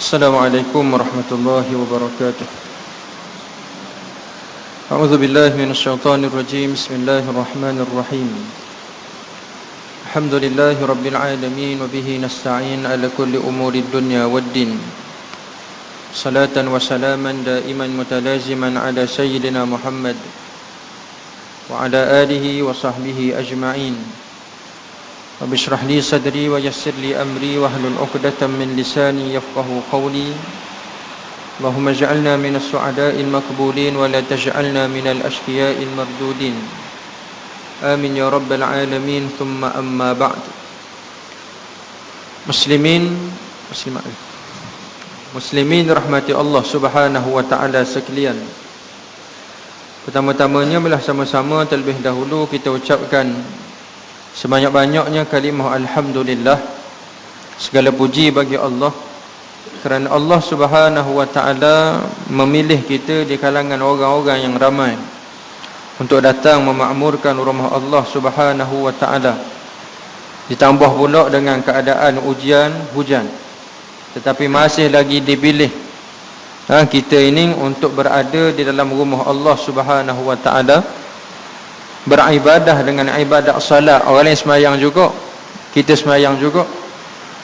Assalamualaikum warahmatullahi wabarakatuh. A'udzu billahi minasyaitonir rajim. Bismillahirrahmanirrahim. Alhamdulillahi rabbil alamin wa bihi nasta'in ala kulli umurid dunya waddin. Salatan wa salaman daiman mutalaziman ala sayyidina Muhammad wa ala alihi wa sahbihi ajma'in. Rabbi shrah li sadri wa yassir li amri wahlul 'uqdatam min lisani yafqahu qawli. Allahumma ij'alna minas su'ada'il maqbulin wa la taj'alna minal ashqiya'il mardudin. Amin ya rabbal alamin. Thumma amma ba'd. Muslimin rahmati Allah Subhanahu wa taala sekalian. Pertama-tamanya belah sama-sama terlebih dahulu kita ucapkan sebanyak-banyaknya kalimah alhamdulillah. Segala puji bagi Allah kerana Allah Subhanahu wa taala memilih kita di kalangan orang-orang yang ramai untuk datang memakmurkan rumah Allah Subhanahu wa taala. Ditambah pula dengan keadaan ujian hujan, tetapi masih lagi dipilih kita ini untuk berada di dalam rumah Allah Subhanahu wa taala, beribadah dengan ibadat salat. Orang lain semayang juga, kita semayang juga,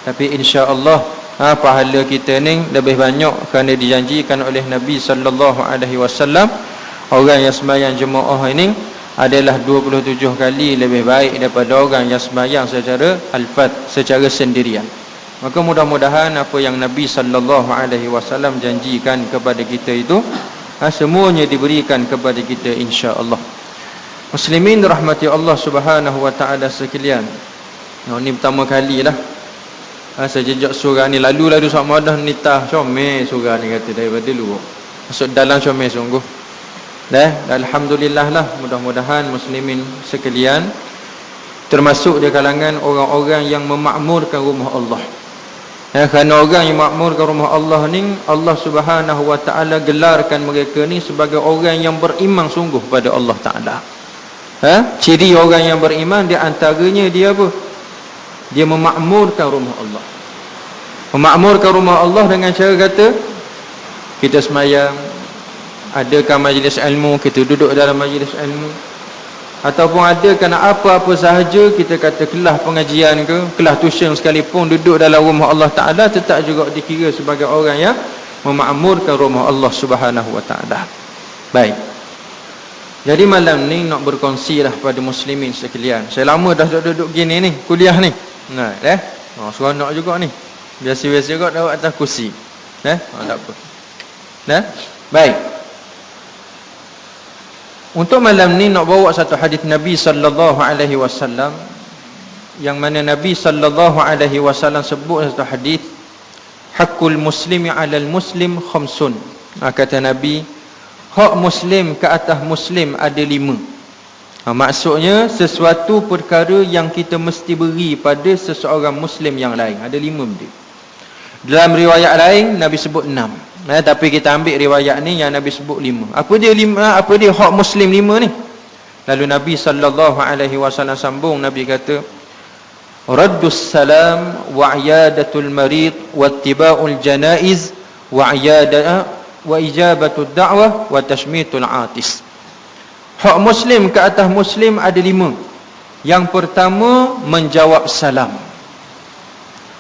tapi insya-Allah pahala kita ni lebih banyak kerana dijanjikan oleh Nabi sallallahu alaihi wasallam orang yang semayang jemaah ini adalah 27 kali lebih baik daripada orang yang semayang secara al-fard, secara sendirian. Maka mudah-mudahan apa yang Nabi sallallahu alaihi wasallam janjikan kepada kita itu semuanya diberikan kepada kita insya-Allah. Muslimin rahmati Allah Subhanahu wa taala sekalian. Ini pertama kalilah sejak surah ni lalu sama dah nitah comel surah ni kata daripada dulu. Masuk dalam comel sungguh. Alhamdulillah lah, mudah-mudahan muslimin sekalian termasuk di kalangan orang-orang yang memakmurkan rumah Allah. Kerana orang yang memakmurkan rumah Allah ni, Allah Subhanahu wa taala gelarkan mereka ni sebagai orang yang beriman sungguh pada Allah taala. Ciri orang yang beriman di antaranya dia apa? Dia memakmurkan rumah Allah. Memakmurkan rumah Allah dengan cara kata kita semayang, adakan majlis ilmu, kita duduk dalam majlis ilmu, ataupun adakan apa-apa sahaja, kita kata kelas pengajian ke, kelas tuition sekalipun, duduk dalam rumah Allah Ta'ala, tetap juga dikira sebagai orang yang memakmurkan rumah Allah Subhanahu wa ta'ala. Baik, jadi malam ni nak berkongsi lah pada muslimin sekalian. Saya lama dah duduk gini ni, kuliah ni. Seronok juga ni. Biasa-biasa juga dah atas kursi. Tak apa. Baik. Untuk malam ni nak bawa satu hadis Nabi sallallahu alaihi wasallam yang mana Nabi sallallahu alaihi wasallam sebut satu hadis, haqqul muslimi 'alal muslim khamsun. Kata Nabi, hak muslim ke atas muslim ada 5. Maksudnya sesuatu perkara yang kita mesti beri pada seseorang muslim yang lain. Ada 5 benda. Dalam riwayat lain Nabi sebut 6. Tapi kita ambil riwayat ni yang Nabi sebut 5. Apa dia 5? Apa dia hak muslim 5 ni? Lalu Nabi sallallahu alaihi wasallam sambung, Nabi kata, raddus salam wa iyadatul marid wa ittiba'ul janaiz wa ijabatud da'wah wa tashmitul atis. Hak muslim ke atas muslim ada 5. Yang pertama, menjawab salam.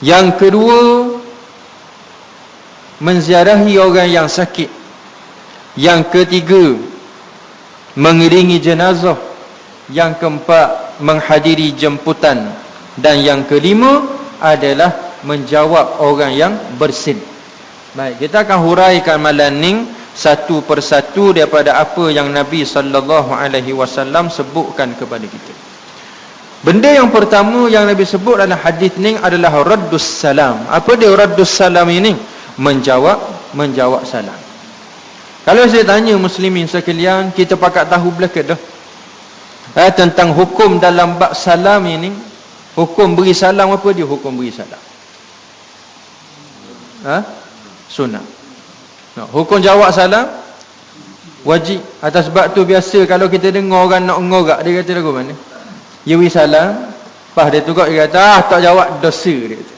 Yang kedua, menziarahi orang yang sakit. Yang ketiga, mengiringi jenazah. Yang keempat, menghadiri jemputan. Dan yang kelima adalah menjawab orang yang bersin. Baik, kita akan huraikan malam ni satu persatu daripada apa yang Nabi sallallahu alaihi wasallam sebutkan kepada kita. Benda yang pertama yang Nabi sebut dalam hadis ni adalah raddus salam. Apa dia raddus salam ini? Menjawab salam. Kalau saya tanya muslimin sekalian, kita pakat tahu belaka dah tentang hukum dalam bab salam ini. Hukum beri salam apa dia? Hukum beri salam sunnah. Hukum jawab salam wajib. Atas sebab tu biasa kalau kita dengar orang nak ngorak, dia kata lagu mana? Dia beri salam, lepas dia tukar dia kata tak jawab dosa, dia kata.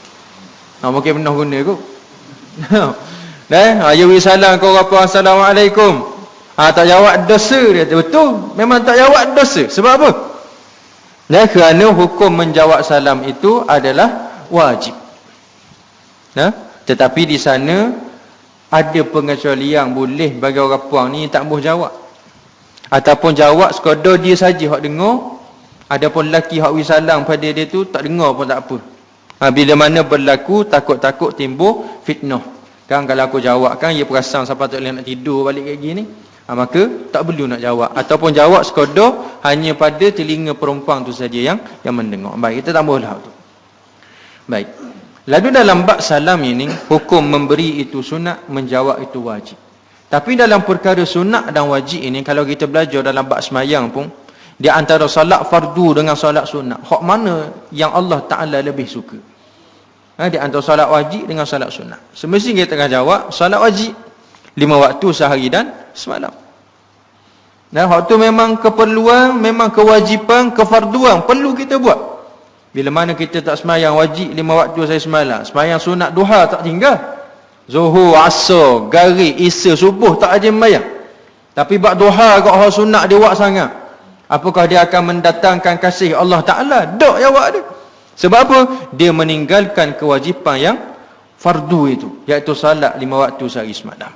Mungkin pernah guna kot. Dia beri salam kau apa, Assalamualaikum. Tak jawab dosa dia. Betul, memang tak jawab dosa. Sebab apa? Kerana hukum menjawab salam itu adalah wajib. Tetapi di sana ada pengecualian, boleh bagi orang puang ni tak boleh jawab. Ataupun jawab sekadar dia saja hak dengar. Adapun lelaki hak beri salam pada dia tu tak dengar pun tak apa. Bila mana berlaku takut-takut timbul fitnah. Kan kalau aku jawab kan dia perasan siapa tak boleh nak tidur balik kayak gini. Maka tak perlu nak jawab. Ataupun jawab sekadar hanya pada telinga perempuan tu saja yang mendengar. Baik, kita tambahlah tu. Baik. Lalu dalam bab salam ini, hukum memberi itu sunat, menjawab itu wajib. Tapi dalam perkara sunat dan wajib ini, kalau kita belajar dalam bab semayang pun, di antara solat fardu dengan solat sunat, hak mana yang Allah Ta'ala lebih suka? Di antara solat wajib dengan solat sunat. Semestinya kita akan jawab, solat wajib 5 waktu sehari dan semalam. Dan hak tu memang keperluan, memang kewajipan, kefarduan, perlu kita buat. Bila mana kita tak semayang wajib 5 waktu saya semalam, semayang sunat duha tak tinggal. Zuhur, asar, garik, isya, subuh tak aja sembahyang. Tapi bab duha kat hal sunat dia buat sangat. Apakah dia akan mendatangkan kasih Allah Ta'ala? Tak jawab dia. Sebab apa? Dia meninggalkan kewajipan yang fardu itu, iaitu salat 5 waktu sehari semalam.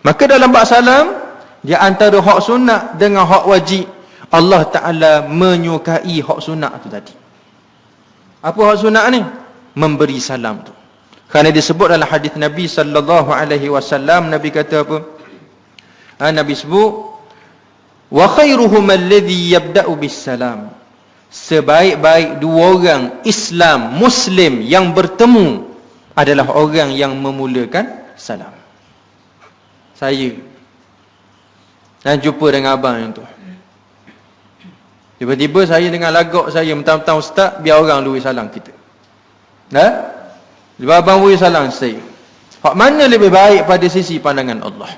Maka dalam bab salam, dia antara hak sunat dengan hak wajib, Allah Ta'ala menyukai hak sunat tu tadi. Apa hak sunat ni? Memberi salam tu. Kerana disebut dalam hadis Nabi sallallahu alaihi wasallam, Nabi kata apa? Nabi sebut, wa khairuhum alladhi yabda'u bis salam. Sebaik-baik dua orang Islam, Muslim yang bertemu adalah orang yang memulakan salam. Saya jumpa dengan abang yang tu. Tiba-tiba saya dengan lagak saya, mentang-mentang ustaz, biar orang lu salam kita. Lepas abang beri salam saya, hak mana lebih baik pada sisi pandangan Allah?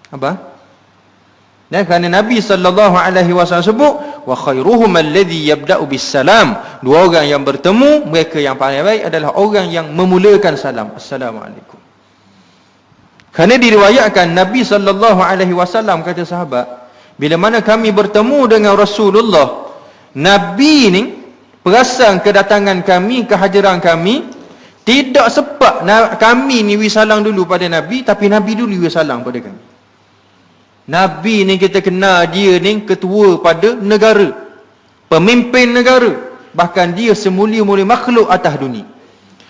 Abang? Kerana Nabi SAW sebut, wa khairuhum alladhi yabda'u bis salam. Dua orang yang bertemu, mereka yang paling baik adalah orang yang memulakan salam. Assalamualaikum. Kerana diriwayatkan Nabi SAW kata sahabat, bila mana kami bertemu dengan Rasulullah, Nabi ni perasan kedatangan kami, kehadiran kami, tidak sempat kami ni wi salam dulu pada Nabi, tapi Nabi dulu wi salam pada kami. Nabi ni kita kenal dia ni ketua pada negara, pemimpin negara, bahkan dia semulia-mulia makhluk atas dunia.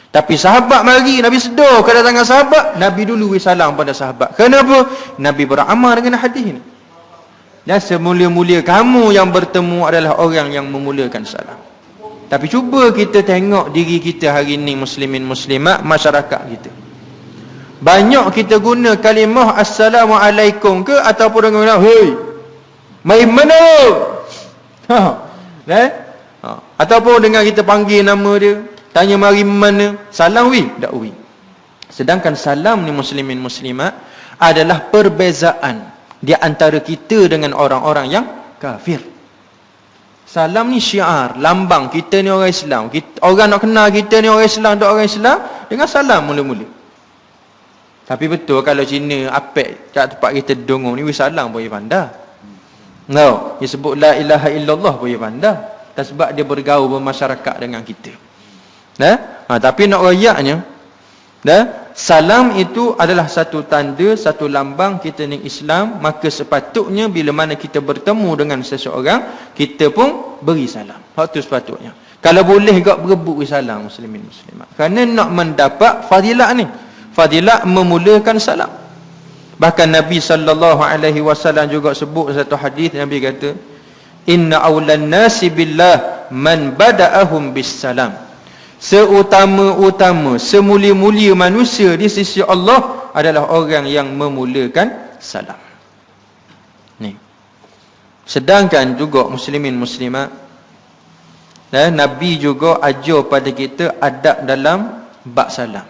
Tapi sahabat mari, Nabi sedar kedatangan sahabat, Nabi dulu wi salam pada sahabat. Kenapa? Nabi beramal dengan hadis ni. Dan semulia-mulia kamu yang bertemu adalah orang yang memulakan salam. Tapi cuba kita tengok diri kita hari ini, muslimin muslimat, masyarakat kita. Banyak kita guna kalimah Assalamualaikum ke, ataupun dengan hei, mai mana? Ataupun dengan kita panggil nama dia, tanya mari mana, salam wi, tak wi. Sedangkan salam ni muslimin muslimat adalah perbezaan di antara kita dengan orang-orang yang kafir. Salam ni syiar, lambang kita ni orang Islam. Orang nak kenal kita ni orang Islam, tak orang Islam, dengan salam mula-mula. Tapi betul kalau Cina apek kat tempat kita dengung ni, salam pun dia pandai. Dia sebut la ilaha illallah pun dia pandai. Dan sebab dia bergaul bermasyarakat dengan kita. Tapi nak rayaknya, salam itu adalah satu tanda, satu lambang kita ni Islam. Maka sepatutnya bila mana kita bertemu dengan seseorang, kita pun beri salam. Itu sepatutnya. Kalau boleh gak berebut salam muslimin muslimat. Kerana nak mendapat fadilat ni, fadilat memulakan salam. Bahkan Nabi SAW juga sebut satu hadis, Nabi kata, inna awlan nasi billah man bada'ahum bis salam. Seutama-utama, semulia-mulia manusia di sisi Allah adalah orang yang memulakan salam. Ni. Sedangkan juga muslimin muslimat, Nabi juga ajar pada kita adab dalam bab salam.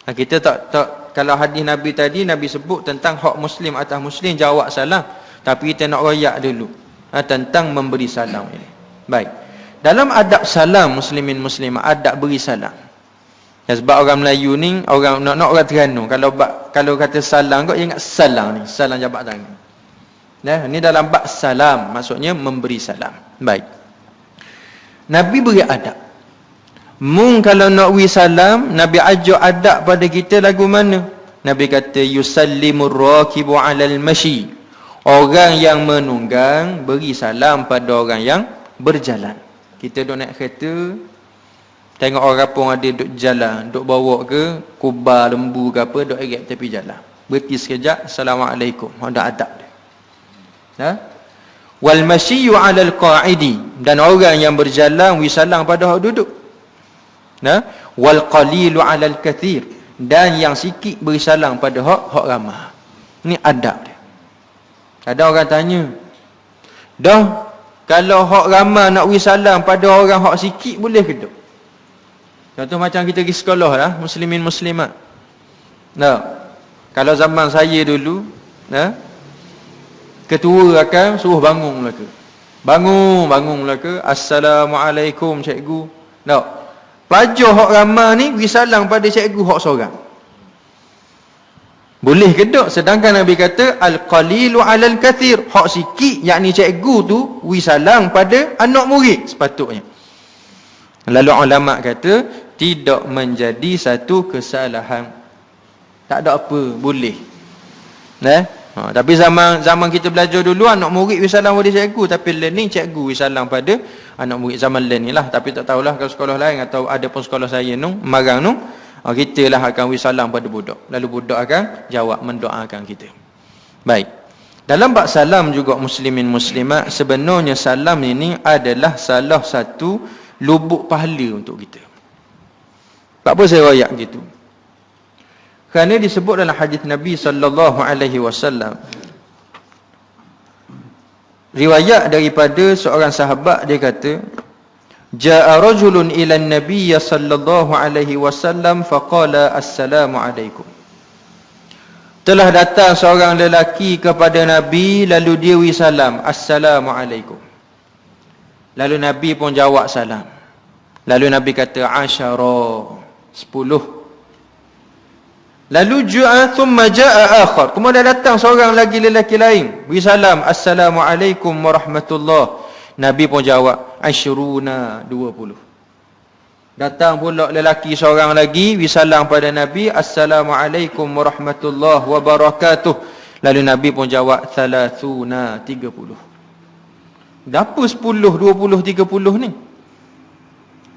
Kita tak kalau hadis Nabi tadi, Nabi sebut tentang hak muslim atas muslim jawab salam, tapi kita nak royak dulu tentang memberi salam ini. Baik. Dalam adab salam muslimin muslimah, adab beri salam. Ya, sebab orang Melayu ni, orang nak orang Terengganu, kalau kata salam kau ingat salam ni, salam jabat tangan. Nah, ni dalam bab salam, maksudnya memberi salam. Baik. Nabi beri adab. Mung kalau nak wi salam, Nabi ajar adab pada kita lagu mana? Nabi kata yusallimur rakibu 'alal mashi. Orang yang menunggang beri salam pada orang yang berjalan. Kita duk naik kereta, tengok orang pun ada duk jalan, duk bawa ke kubah lembu ke apa, duk erat tepi jalan. Berhenti sekejap, assalamualaikum. Ada adab dia. Ha? Wal masyiyu 'alal qa'idi, dan orang yang berjalan wi salam pada orang duduk. Nah, wal qalilu 'alal katsir, dan yang sikit beri salam pada hak ramai. Ni adab dia. Ada orang tanya, dah kalau hak ramai nak beri salam pada orang hak sikit boleh ke tak? Contoh macam kita pergi sekolah lah, muslimin muslimat. Nah, kalau zaman saya dulu, nah, ketua akan suruh bangun mereka. Bangun mereka. Assalamualaikum cikgu. Nah, pelajar hak ramai ni beri salam pada cikgu hak seorang. Boleh ke tak? Sedangkan Nabi kata al-qalilu 'alal katsir, hak sikit yakni cikgu tu beri salam pada anak murid sepatutnya. Lalu ulama kata tidak menjadi satu kesalahan. Tak ada apa, boleh. Tapi zaman kita belajar dulu, anak murid beri salam pada cikgu, tapi learning cikgu beri salam pada anak murid zaman learning lah. Tapi tak tahulah kalau sekolah lain atau ada pun sekolah saya marang kita lah akan beri salam pada budak. Lalu budak akan jawab mendoakan kita. Baik. Dalam bab salam juga muslimin muslimat, sebenarnya salam ini adalah salah satu lubuk pahala untuk kita. Tak apa saya royak gitu. Kerana disebut dalam hadis Nabi sallallahu alaihi wasallam, riwayat daripada seorang sahabat, dia kata, jaa rajulun ila an-nabiy sallallahu alaihi wasallam faqala assalamu alaikum. Telah datang seorang lelaki kepada Nabi, lalu dia beri salam, assalamu alaikum. Lalu Nabi pun jawab salam. Lalu Nabi kata asyara, 10. Lalu thumma jaa akhar, kemudian datang seorang lagi lelaki lain, beri salam, assalamualaikum warahmatullahi. Nabi pun jawab asyruna, 20. Datang pula lelaki seorang lagi, beri salam pada Nabi, assalamualaikum warahmatullahi wabarakatuh. Lalu Nabi pun jawab thalathuna, 30. Kenapa 10, 20, 30 ni?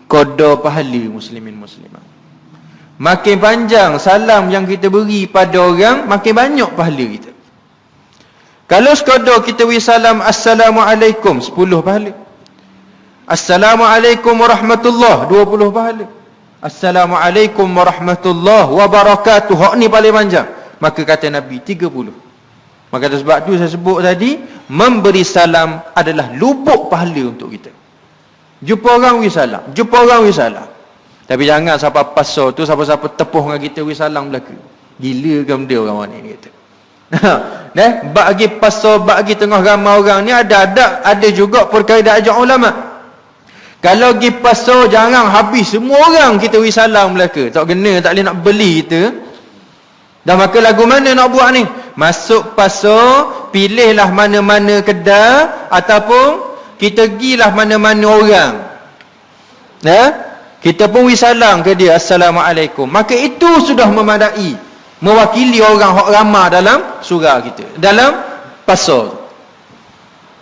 Qadar pahala muslimin muslimat. Makin panjang salam yang kita beri pada orang, makin banyak pahala kita. Kalau sekadar kita beri salam assalamualaikum, 10 pahala. Assalamualaikum warahmatullahi, 20 pahala. Assalamualaikum warahmatullahi wabarakatuh, hak ni paling panjang. Maka kata Nabi 30. Maka sebab tu saya sebut tadi, memberi salam adalah lubuk pahala untuk kita. Jumpa orang beri salam, jumpa orang beri salam. Tapi jangan siapa pasal tu, siapa-siapa tepuh dengan kita beri salam belaka. Gila ke benda orang ni kata. Bagi pasal, bagi tengah ramai orang ni ada juga perkara dah ajak ulama. Kalau pergi pasal jangan habis semua orang kita beri salam belaka. Tak kena, tak boleh nak beli kita. Dah maka lagu mana nak buat ni? Masuk pasal, pilihlah mana-mana kedai ataupun kita pergilah mana-mana orang. Kita pun beri salam ke dia, assalamualaikum. Maka itu sudah memadai, mewakili orang hak ramai dalam surau kita, dalam pasal.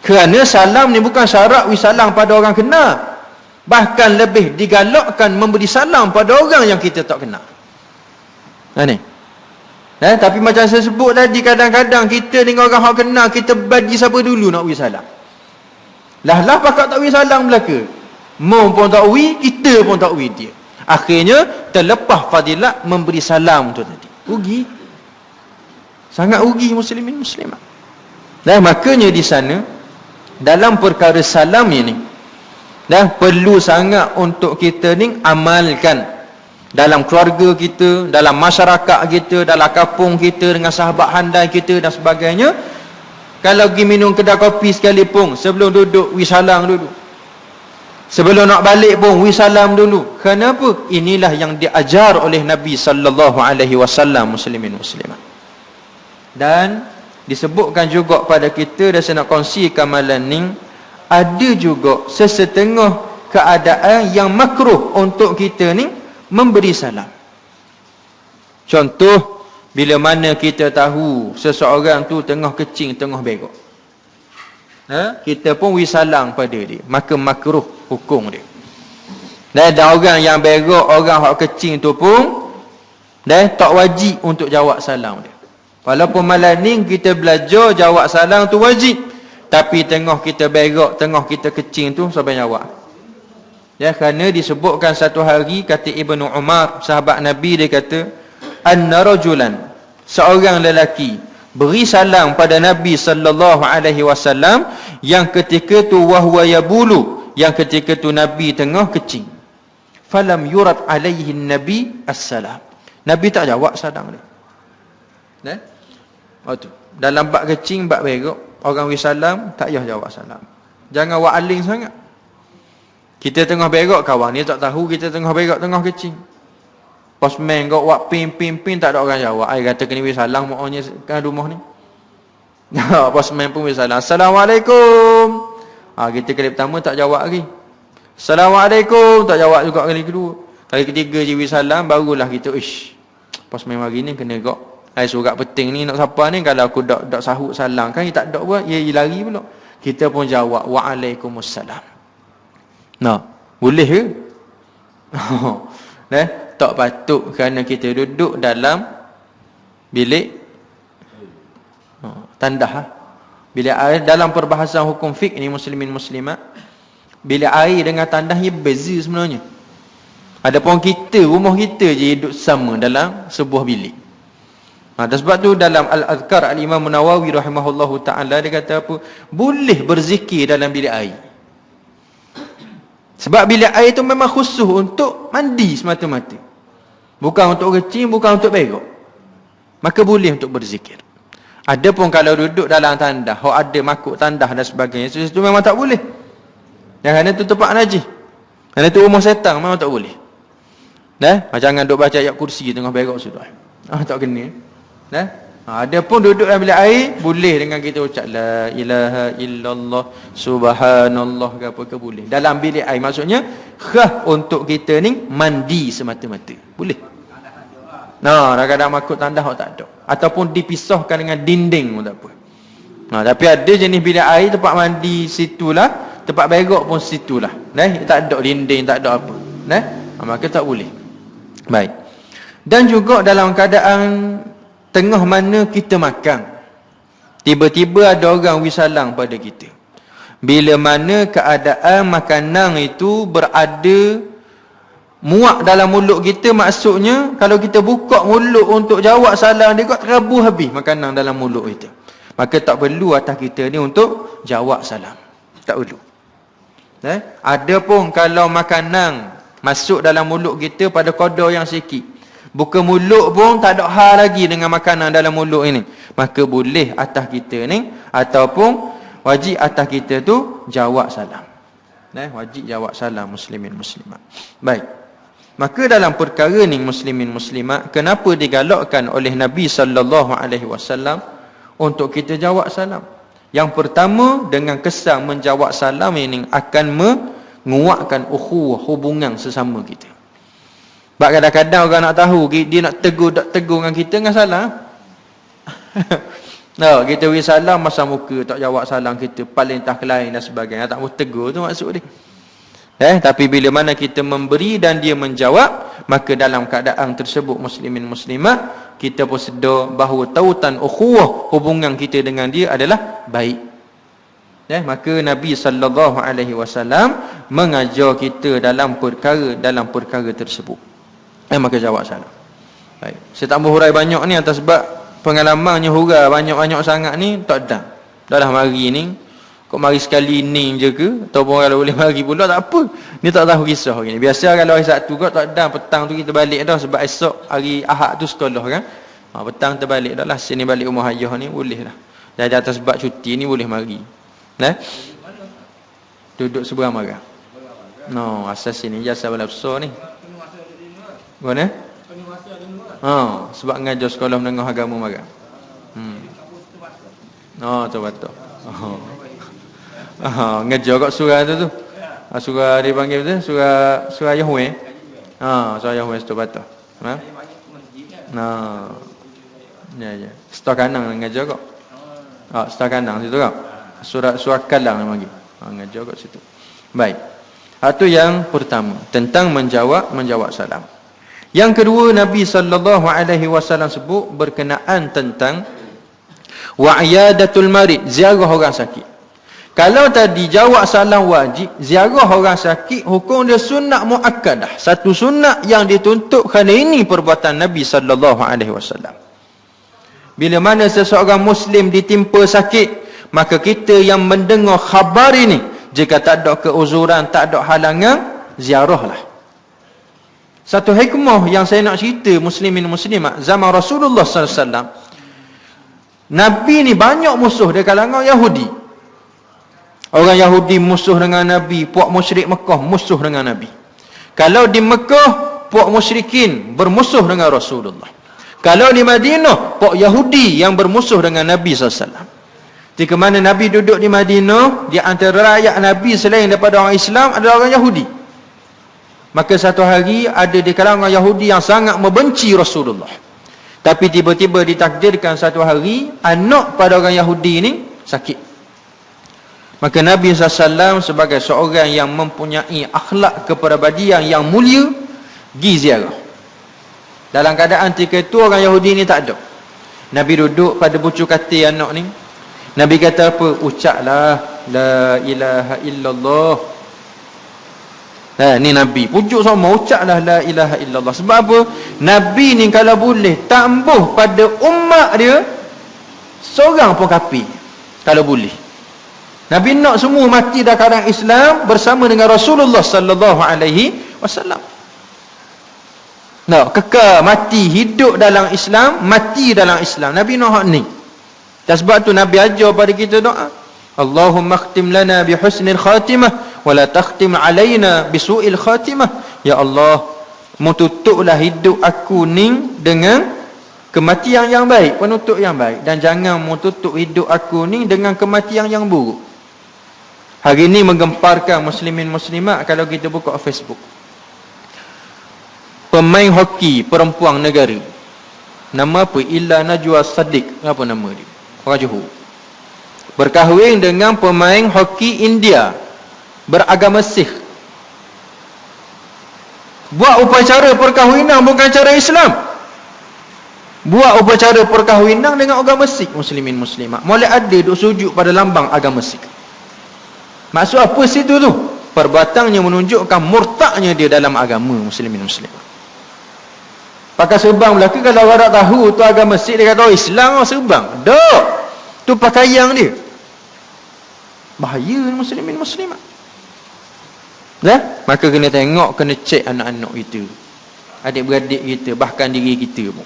Kerana salam ni bukan syarat beri salam pada orang kenal. Bahkan lebih digalakkan memberi salam pada orang yang kita tak kenal. Tapi macam saya sebut tadi, kadang-kadang kita dengan orang hak kenal, kita bagi siapa dulu nak beri salam. Lah pakak tak beri salam belaka. Mau pun tak beri, kita pun tak beri dia. Akhirnya terlepas fadilat memberi salam tu tadi. Rugi. Sangat rugi muslimin muslimat. Dan makanya di sana, dalam perkara salam ini, perlu sangat untuk kita ni amalkan dalam keluarga kita, dalam masyarakat kita, dalam kampung kita, dengan sahabat handai kita dan sebagainya. Kalau pergi minum kedai kopi sekalipun, sebelum duduk beri salam dulu. Sebelum nak balik pun wi salam dulu. Kenapa? Inilah yang diajar oleh Nabi sallallahu alaihi wasallam, muslimin muslimat. Dan disebutkan juga pada kita, dan saya nak kongsikan malam ni, ada juga sesetengah keadaan yang makruh untuk kita ni memberi salam. Contoh, bila mana kita tahu seseorang tu tengah kecing, tengah berak, kita pun wi salam pada dia, maka makruh hukum dia. Dan ada orang yang berak, orang hak kecing tu pun tak wajib untuk jawab salam dia. Walaupun malam ni kita belajar jawab salam tu wajib, tapi tengah kita berak, tengah kita kecing tu siapa jawab? Kerana disebutkan satu hari, kata Ibnu Umar, sahabat Nabi, dia kata, anna rajulan, seorang lelaki beri salam pada Nabi sallallahu alaihi wasallam, yang ketika tu wahwa yabulu, yang ketika tu Nabi tengah kecing. Falam yurad alaihi nabi assalam, Nabi tak jawab salam dia. Waktu dalam bab kecing, bab berak, orang wi salam tak payah jawab salam. Jangan buat aling sangat. Kita tengah berak, kawan ni tak tahu kita tengah berak, tengah kecing. Postman kau buat pin tak ada orang jawab. Ai kata kena wi salam maknanya kan rumah ni. Postman pun wi salam. Assalamualaikum. Kita kali pertama tak jawab lagi. Assalamualaikum, tak jawab juga kali kedua. Kali ketiga je wi salam, barulah kita postman hari ni kena gok. Surat penting ni nak siapa ni, kalau aku dak sahut salam kan, tak dak buat, dia lari pula. Kita pun jawab waalaikumsalam. Nah, boleh ke? Tak patut, kerana kita duduk dalam bilik tandah. Bilik air dalam perbahasan hukum fiqh ni, muslimin muslimat, bilik air dengan tandah ni beza sebenarnya. Adapun kita, rumah kita je duduk sama dalam sebuah bilik. Dan sebab tu dalam Al-Adhkar, Al-Imam Nawawi rahimahullahu ta'ala, dia kata apa? Boleh berzikir dalam bilik air. Sebab bilik air tu memang khusus untuk mandi semata-mata. Bukan untuk kecing, bukan untuk berak. Maka boleh untuk berzikir. Adapun kalau duduk dalam tandah, ada makuk tandah dan sebagainya, itu memang tak boleh. Kerana tu tempat najis. Kerana tu rumah setan, memang tak boleh. Jangan duduk baca ayat kursi tengah berak sudah. Tak kena. Adapun duduk dalam bilik air, boleh dengan kita ucap la ilaha illallah subhanallah ke apa ke, boleh. Dalam bilik air maksudnya khas untuk kita ni mandi semata-mata. Boleh. Kadang-kadang makut tandah tak ada. Ataupun dipisahkan dengan dinding pun tak apa. Tapi ada jenis bilik air tempat mandi situlah, tempat berak pun situlah. Tak ada dinding, tak ada apa. Maka tak boleh. Baik. Dan juga dalam keadaan tengah mana kita makan, tiba-tiba ada orang wisalang pada kita. Bila mana keadaan makanan itu berada muak dalam mulut kita, maksudnya kalau kita buka mulut untuk jawab salam dia, kot terabur habis makanan dalam mulut kita, maka tak perlu atas kita ni untuk jawab salam. Tak perlu. Adapun kalau makanan masuk dalam mulut kita pada kadar yang sikit, buka mulut pun tak ada hal lagi dengan makanan dalam mulut ini, maka boleh atas kita ni, ataupun wajib atas kita tu jawab salam. Wajib jawab salam, muslimin muslimat. Baik. Maka dalam perkara ni, muslimin muslimat, kenapa digalakkan oleh Nabi sallallahu alaihi wasallam untuk kita jawab salam? Yang pertama, dengan kesan menjawab salam ini akan menguatkan ukhuwah, hubungan sesama kita. Sebab kadang-kadang orang nak tahu, dia nak tegur dengan kita dengan salam. Kita beri salam masa muka, tak jawab salam kita, paling tak lain dan sebagainya, tak mau tegur, tu maksud dia. Tapi bila mana kita memberi dan dia menjawab, maka dalam keadaan tersebut, muslimin muslimat, kita pun sedar bahawa tautan ukhuwah, hubungan kita dengan dia adalah baik. Maka Nabi sallallahu alaihi wasallam mengajar kita dalam perkara tersebut. Maka jawab salam. Baik. Saya tak mau hurai banyak ni atas sebab pengalamannya hurai banyak-banyak sangat ni tak ada. Dahlah mari ni, kok mari sekali ni je ke, ataupun kalau boleh mari pula tak apa. Ni tak tahu kisah gini. Biasa kalau hari Sabtu kok tak ada, petang tu kita balik dah, sebab esok hari Ahad tu sekolah kan. Petang kita balik dah lah, sini balik rumah ayah ni boleh lah. Dan atas sebab cuti ni boleh mari. Duduk seberang marah. No, asas sini jasa bala besar ni. Mana? Sebab ngajar sekolah menengah agama marah. Tu betul. Ngajar kat surah tu. Surah dia panggil tu, surah Yahweh. Surah Yahweh tu betul. Ya. Stok kanang ngajar kok. Stok kanang situ kok. Surah Kalang nama lagi. Ngajar kat situ. Baik. Itu yang pertama, tentang menjawab salam. Yang kedua, Nabi SAW sebut berkenaan tentang wa'iyadatul marid, ziarah orang sakit. Kalau tadi jawab salam wajib, ziarah orang sakit hukum dia sunnah muakkadah, satu sunnah yang dituntut kerana ini perbuatan Nabi SAW. Bila mana seseorang Muslim ditimpa sakit, maka kita yang mendengar khabar ini, jika tak ada keuzuran, tak ada halangan, ziarahlah. Satu hikmah yang saya nak cerita muslimin muslimat zaman Rasulullah SAW, Nabi ni banyak musuh di kalangan Yahudi. Orang Yahudi musuh dengan Nabi, puak musyrik Mekah musuh dengan Nabi. Kalau di Mekah, puak musyrikin bermusuh dengan Rasulullah. Kalau di Madinah, puak Yahudi yang bermusuh dengan Nabi SAW. Ketika mana Nabi duduk di Madinah, di antara rakyat Nabi selain daripada orang Islam adalah orang Yahudi. Maka satu hari ada di kalangan Yahudi yang sangat membenci Rasulullah. Tapi tiba-tiba ditakdirkan satu hari anak pada orang Yahudi ini sakit. Maka Nabi SAW sebagai seorang yang mempunyai akhlak kepribadian yang mulia, pergi ziarah. Dalam keadaan ketika itu orang Yahudi ini tak ada. Nabi duduk pada bucu katil anak ni. Nabi kata apa? Ucaplah la ilaha illallah. Ni Nabi pujuk sama, ucaplah la ilaha illallah. Sebab apa? Nabi ni kalau boleh tambuh pada umat dia seorang pun kafir, kalau boleh. Nabi nak semua mati dalam keadaan Islam bersama dengan Rasulullah sallallahu alaihi wasallam. Nak kekal mati hidup dalam Islam, mati dalam Islam. Nabi nak hak ni. Dan sebab tu Nabi ajar pada kita doa, Allahumma khtim lana bi husnil khatimah wa la takhtim alaina bi su'il khatimah. Ya Allah, tutuplah hidup aku ni dengan kematian yang baik, penutup yang baik, dan jangan tutup hidup aku ni dengan kematian yang buruk. Hari ini menggemparkan muslimin muslimat kalau kita buka Facebook. Pemain hoki perempuan negara. Nama apa? Illa Najwa Sadiq. Apa nama dia? Orang Johor. Berkahwin dengan pemain hoki India beragama Sikh. Buat upacara perkahwinan bukan cara Islam. Buat upacara perkahwinan dengan agama Sikh, muslimin muslimat. Mulai ada duk sujud pada lambang agama Sikh. Maksud apa situ tu? Perbuatannya menunjukkan murtadnya dia dalam agama muslimin muslimat. Pakai serban belaka, kalau orang tahu tu agama Sikh, dia kata Islam serban. Tak. Tu pakaian dia. Bahaya muslimin muslimat. Maka kena tengok, kena cek anak-anak kita, adik-beradik kita, bahkan diri kita pun.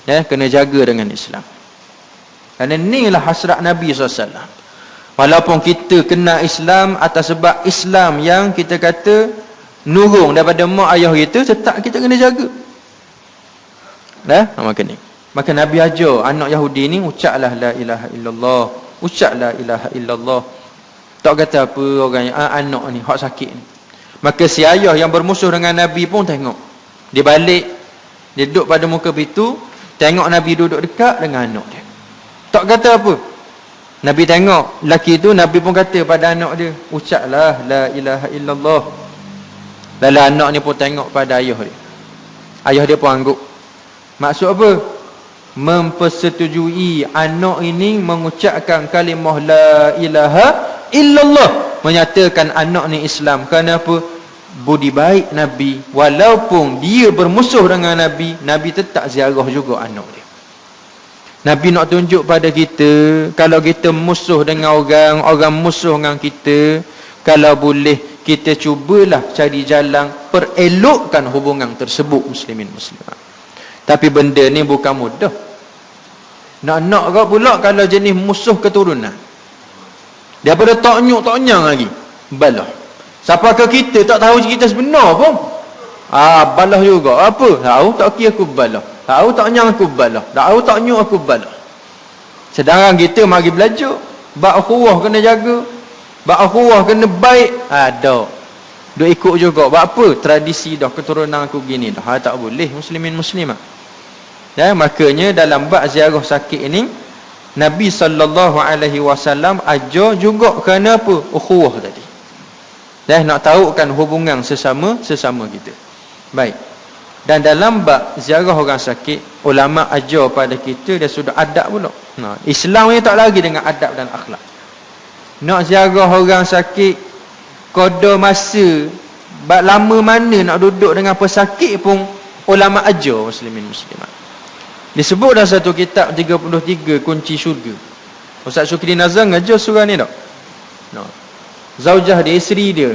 Kena jaga dengan Islam. Kerana inilah hasrat Nabi SAW. Walaupun kita kenal Islam atas sebab Islam yang kita kata nurung daripada mak ayah kita, tetap kita kena jaga. Maka Nabi ajar anak Yahudi ni, ucaplah la ilaha illallah, ucap la ilaha illallah. Tak kata apa orang anak ni hak sakit ni. Maka si ayah yang bermusuh dengan Nabi pun tengok, dia balik, dia duduk pada muka pintu, tengok Nabi duduk dekat dengan anak dia. Tak kata apa. Nabi tengok lelaki tu, Nabi pun kata pada anak dia, ucaplah la ilaha illallah. Lalu anak ni pun tengok pada ayah dia. Ayah dia pun angguk. Maksud apa? Mempersetujui anak ini mengucapkan kalimah la ilaha illallah, menyatakan anak ni Islam. Kerana apa? Budi baik Nabi, walaupun dia bermusuh dengan Nabi, Nabi tetap ziarah juga anak dia. Nabi nak tunjuk pada kita, kalau kita musuh dengan orang musuh dengan kita, kalau boleh kita cubalah cari jalan perelokkan hubungan tersebut, muslimin muslimat. Tapi benda ni bukan mudah. Nak kau pula kalau jenis musuh keturunan, daripada toknyang lagi balah. Siapa ke kita tak tahu cerita sebenar pun. Balah juga. Apa? Tahu tak kira aku balah. Tahu tak nyang aku balah. Tahu tak nyuk aku balah. Sedangkan kita mari belajar. Bak ukhuwah kena jaga. Bak ukhuwah kena baik. Ada. Duk ikut juga. Bak apa? Tradisi dah keturunan aku gini dah. Tak boleh muslimin muslimah. Ya, makanya dalam bab ziarah sakit ini Nabi SAW ajar juga kerana apa? Ukhuwah tadi. Nak tahukan hubungan sesama kita. Baik. Dan dalam bab ziarah orang sakit, ulama ajar pada kita dia sudah adab pula. Islam ni tak lagi dengan adab dan akhlak. Nak ziarah orang sakit, qada masa, bab lama mana nak duduk dengan pesakit pun ulama ajar muslimin muslimat. Disebut dalam satu kitab 33 kunci syurga. Ustaz Syukri Nazar ngajar surah ni tak? Zaujah dia, isteri dia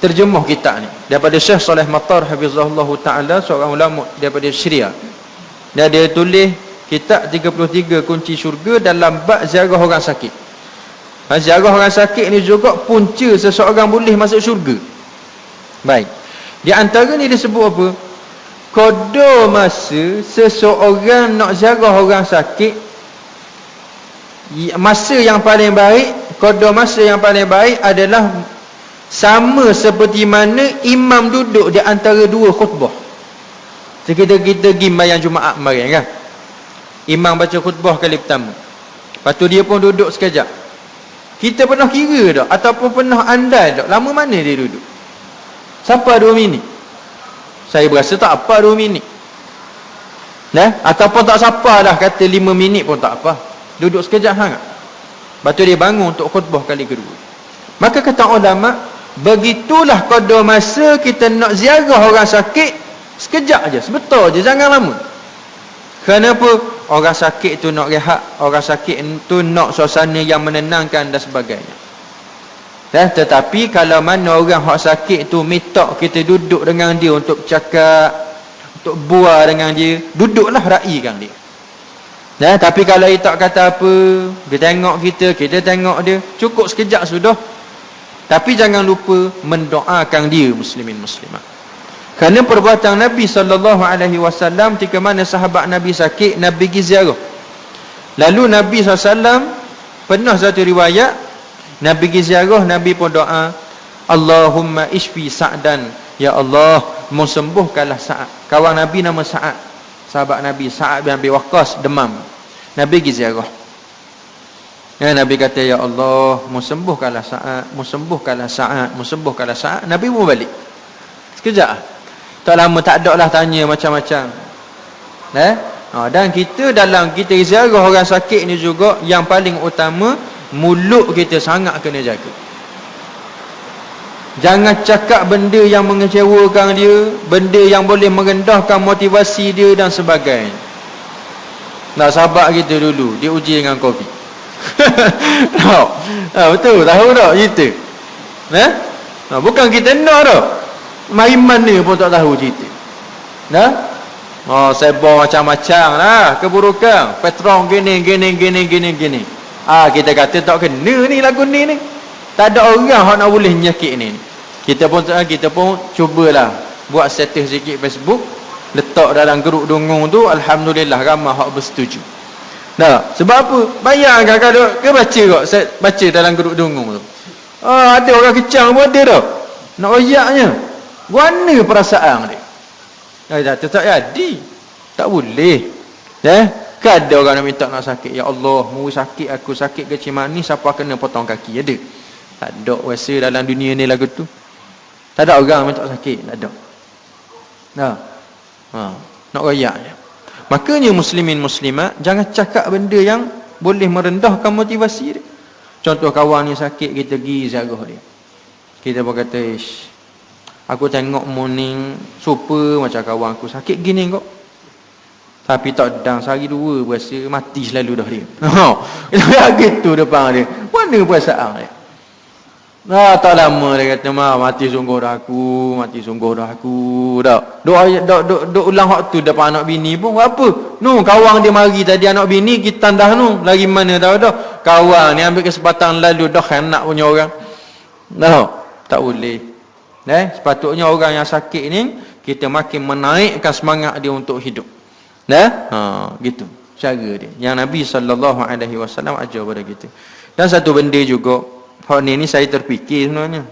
terjemah kitab ni daripada Syekh Saleh Matar hafizahullah taala, seorang ulama daripada Syria. Dan dia tulis kitab 33 kunci syurga dalam bab ziarah orang sakit. Ziarah orang sakit ni juga punca seseorang boleh masuk syurga. Baik. Di antara ni disebut apa? Qada masa seseorang nak ziarah orang sakit, masa yang paling baik, qada masa yang paling baik adalah sama seperti mana imam duduk di antara dua khutbah. Kita pergi sembahyang Jumaat kemarin kan, imam baca khutbah kali pertama, lepas tu dia pun duduk sekejap. Kita pernah kira tak ataupun pernah andai tak lama mana dia duduk? Sampai 2 minit? Saya berasa tak apa 2 minit. Ataupun tak siapa dah kata 5 minit pun tak apa. Duduk sekejap sangat. Lepas tu dia bangun untuk khutbah kali kedua. Maka kata ulama, begitulah qada masa kita nak ziarah orang sakit, sekejap aja, sebentar aja, jangan lama. Kenapa? Orang sakit tu nak rehat, orang sakit tu nak suasana yang menenangkan dan sebagainya. Tetapi kalau mana orang hak sakit tu minta kita duduk dengan dia untuk cakap, untuk bual dengan dia, duduklah raikan dia. Tapi kalau dia tak kata apa, dia tengok kita tengok dia, cukup sekejap sudah. Tapi jangan lupa mendoakan dia muslimin muslimat. Kerana perbuatan Nabi SAW ketika mana sahabat Nabi sakit, Nabi pergi ziarah. Lalu Nabi SAW pernah satu riwayat, Nabi pergi ziarah, Nabi pun doa, Allahumma ishfi Sa'dan, ya Allah, mau sembuhkanlah Sa'ad. Kawan Nabi nama Sa'ad, sahabat Nabi Sa'ad bin Abi Waqqas demam. Nabi pergi ziarah. Nabi kata, ya Allah, mau sembuhkanlah Sa'ad, mau sembuhkanlah Sa'ad, mau sembuhkanlah Sa'ad. Nabi pun balik. Sekejap. Tak lama, tak ada lah tanya macam-macam. Dan kita dalam kita ziarah orang sakit ni juga, yang paling utama, mulut kita sangat kena jaga. Jangan cakap benda yang mengecewakan dia, benda yang boleh merendahkan motivasi dia dan sebagainya. Sahabat kita dulu dia uji dengan kopi. Betul, tahu tak cerita? Bukan kita nak dah. Mari mana pun tak tahu cerita. Saya bawa macam-macam lah keburukan, patron gini. Kita kata tak kena ni lagu ni. Tak ada orang yang nak boleh nyakit ni. Kita pun cubalah buat status sikit Facebook, letak dalam grup dungung tu, alhamdulillah ramai hak bersetuju. Sebab apa? Bayangkan kalau ke baca kok, saya baca dalam grup dungung tu. Ada orang kecang pun ada dah. Nak royaknya. Mana perasaan dia? Tak jadi. Tak boleh. Kan ada orang nak minta nak sakit, ya Allah, mu sakit aku, sakit kecil manis, siapa kena potong kaki? Ada? Tak ada rasa dalam dunia ni lagu tu. Tak ada orang minta sakit, tak ada. Nak royak je. Makanya muslimin muslimat, jangan cakap benda yang boleh merendahkan motivasi dia. Contoh kawan ni sakit, kita pergi ziarah dia. Kita pun kata, aku tengok morning super macam kawan aku sakit gini kok. Tapi tak dan sehari 2 berasa mati selalu dah dia. Gitu depan dia. Mana perasaan dia? Tak lama dia kata, mati sungguh dah aku. Dok ulang waktu depan anak bini pun apa? Kawan dia mari tadi anak bini kita dah lagi mana tahu dah. Kawan ni ambil kesempatan lalu dah anak punya orang. Tak boleh. Sepatutnya orang yang sakit ni kita makin menaikkan semangat dia untuk hidup. Gitu cara dia. Yang Nabi SAW ajar pada kita. Dan satu benda juga, hak ni saya terfikir sebenarnya.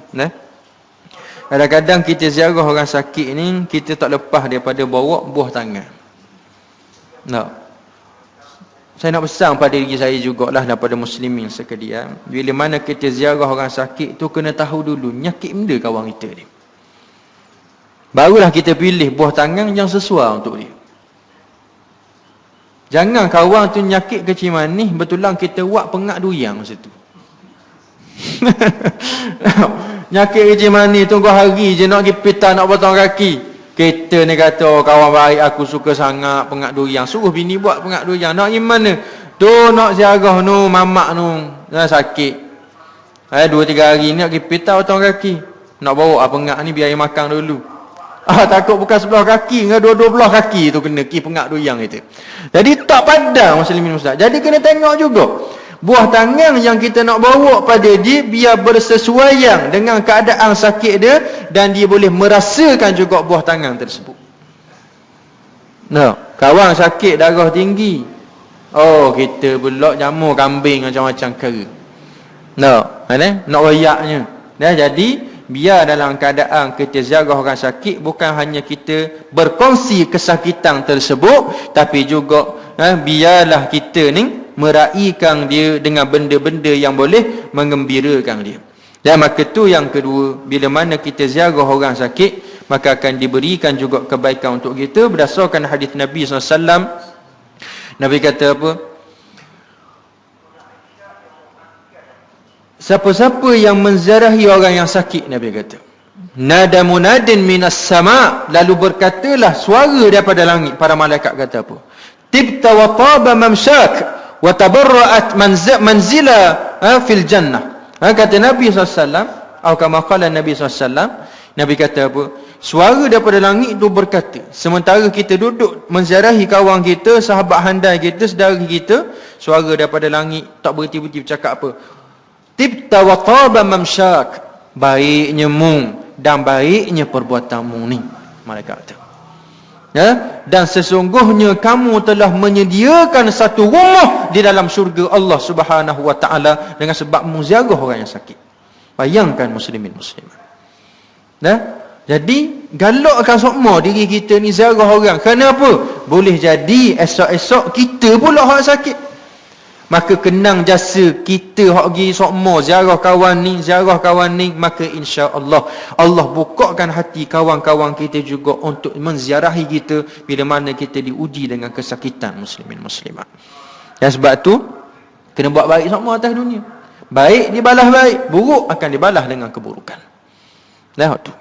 Kadang-kadang kita ziarah orang sakit ni, kita tak lepas daripada bawa buah tangan. Saya nak pesan pada diri saya jugalah daripada muslimin sekalian. Bila mana kita ziarah orang sakit tu, kena tahu dulu nyakit benda kawan kita ni. Barulah kita pilih buah tangan yang sesuai untuk dia. Jangan kawan tu nyakit kecil manis, betulan kita buat pengak duyang masa tu. Nyakit kecil manis, tunggu hari je nak pergi pita nak potong kaki. Kita ni kata, kawan baik aku suka sangat pengak duyang. Suruh bini buat pengak duyang. Nak pergi mana? Tu nak ziarah nu, mamak nu. Sakit. 2-3 hari ni nak pergi pita potong kaki. Nak bawa pengak ni biar makan dulu. Takut bukan sebelah kaki, dengan dua-dua belah kaki tu kena ki pengak duyang itu. Jadi tak padang muslimin muslimat. Jadi kena tengok juga buah tangan yang kita nak bawa pada dia biar bersesuaian dengan keadaan sakit dia dan dia boleh merasakan juga buah tangan tersebut. Kawan sakit darah tinggi. Kita belok jamu kambing macam-macam kera. Nak royaknya. Jadi biar dalam keadaan kita ziarah orang sakit, bukan hanya kita berkongsi kesakitan tersebut, tapi juga biarlah kita ni meraihkan dia dengan benda-benda yang boleh mengembirakan dia. Dan maka tu yang kedua, bila mana kita ziarah orang sakit, maka akan diberikan juga kebaikan untuk kita berdasarkan hadis Nabi SAW. Nabi kata apa? Siapa-siapa yang menziarahi orang yang sakit, Nabi kata, nada munadin minas sama', lalu berkatalah suara daripada langit. Para malaikat kata apa? Tibta wa taba mamsyak wa tabarra'at manzila fil jannah. Kata Nabi SAW, atau kama qala Nabi SAW, Nabi kata apa? Suara daripada langit itu berkata, sementara kita duduk menziarahi kawan kita, sahabat handai kita, saudara kita, suara daripada langit tak berhenti-berhenti bercakap apa? Tibta wa taba mamsyak, baiknya mu dan baiknya perbuatanmu ni, malaikat kata. Dan sesungguhnya kamu telah menyediakan satu rumah di dalam syurga Allah Subhanahu wa taala dengan sebab ziarah orang yang sakit. Bayangkan muslimin muslimat. Jadi galakkan semua diri kita ni ziarah orang. Kenapa? Boleh jadi esok-esok kita pula orang sakit. Maka kenang jasa kita hak pergi sokmo ziarah kawan ni, maka insya-Allah Allah bukakan hati kawan-kawan kita juga untuk menziarahi kita bila mana kita diuji dengan kesakitan muslimin muslimat. Dan sebab tu kena buat baik sokmo atas dunia. Baik dibalas baik, buruk akan dibalas dengan keburukan. Dah tu.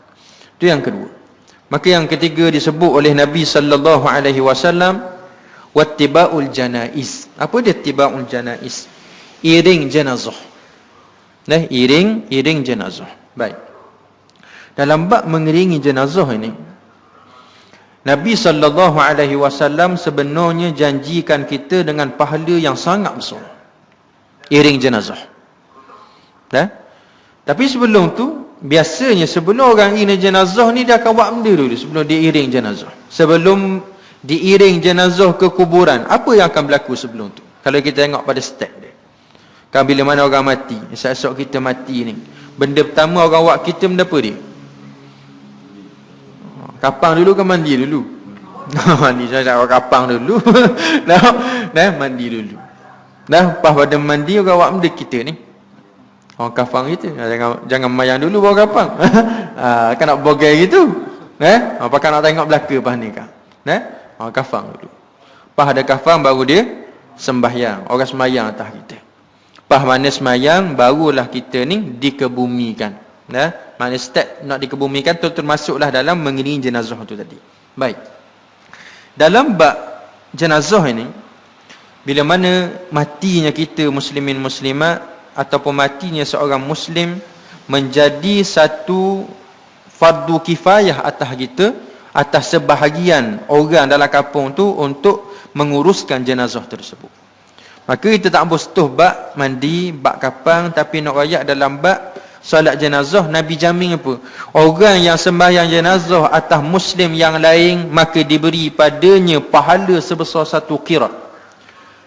Itu yang kedua. Maka yang ketiga disebut oleh Nabi sallallahu alaihi wasallam, wattiba'ul janaiz. Apa dia tiba'ul janaiz? Iring jenazah. Iring jenazah. Baik. Dalam bab mengiringi jenazah ini, Nabi sallallahu alaihi wasallam sebenarnya janjikan kita dengan pahala yang sangat besar. Iring jenazah. Tapi sebelum tu, biasanya sebelum orang iring jenazah ni dia akan buat benda dulu sebelum dia iring jenazah. Sebelum diiring jenazah ke kuburan, apa yang akan berlaku sebelum tu? Kalau kita tengok pada step dia, kan bila mana orang mati, esok-esok kita mati ni, benda pertama orang buat kita benda apa dia? Kapang dulu ke mandi dulu? Mandi, saya nak kapang dulu. Mandi dulu. Lepas pada mandi orang buat benda kita ni, orang kafang kita, jangan mayang dulu bawa kapang. Kan nak bogel gitu. Apakah nak tengok belaka lepas ni kan? Kafang dulu. Lepas ada kafang baru dia sembahyang. Orang sembahyang atas kita. Lepas mana sembahyang, barulah kita ni dikebumikan. Mana step nak dikebumikan tu termasuklah dalam mengiringi jenazah tu tadi. Baik. Dalam bab jenazah ini, bila mana matinya kita muslimin muslimat ataupun matinya seorang muslim menjadi satu fardu kifayah atas kita, atas sebahagian orang dalam kampung tu untuk menguruskan jenazah tersebut. Maka kita tak boleh setuh bab mandi, bab kapang, tapi nak rayak dalam bab solat jenazah, Nabi jamin apa? Orang yang sembahyang jenazah atas muslim yang lain, maka diberi padanya pahala sebesar 1 qirat.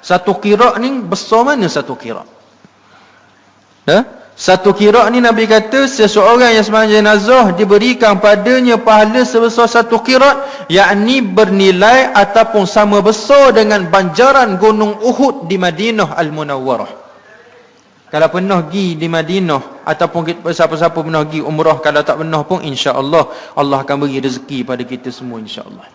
1 qirat ni besar mana 1 qirat? 1 qirat ni Nabi kata seseorang yang sembahyang jenazah diberikan padanya pahala sebesar 1 qirat, yakni bernilai ataupun sama besar dengan banjaran gunung Uhud di Madinah Al-Munawwarah. Kalau pernah pergi di Madinah ataupun siapa-siapa pernah pergi umrah, kalau tak pernah pun insya-Allah Allah akan beri rezeki pada kita semua insya-Allah.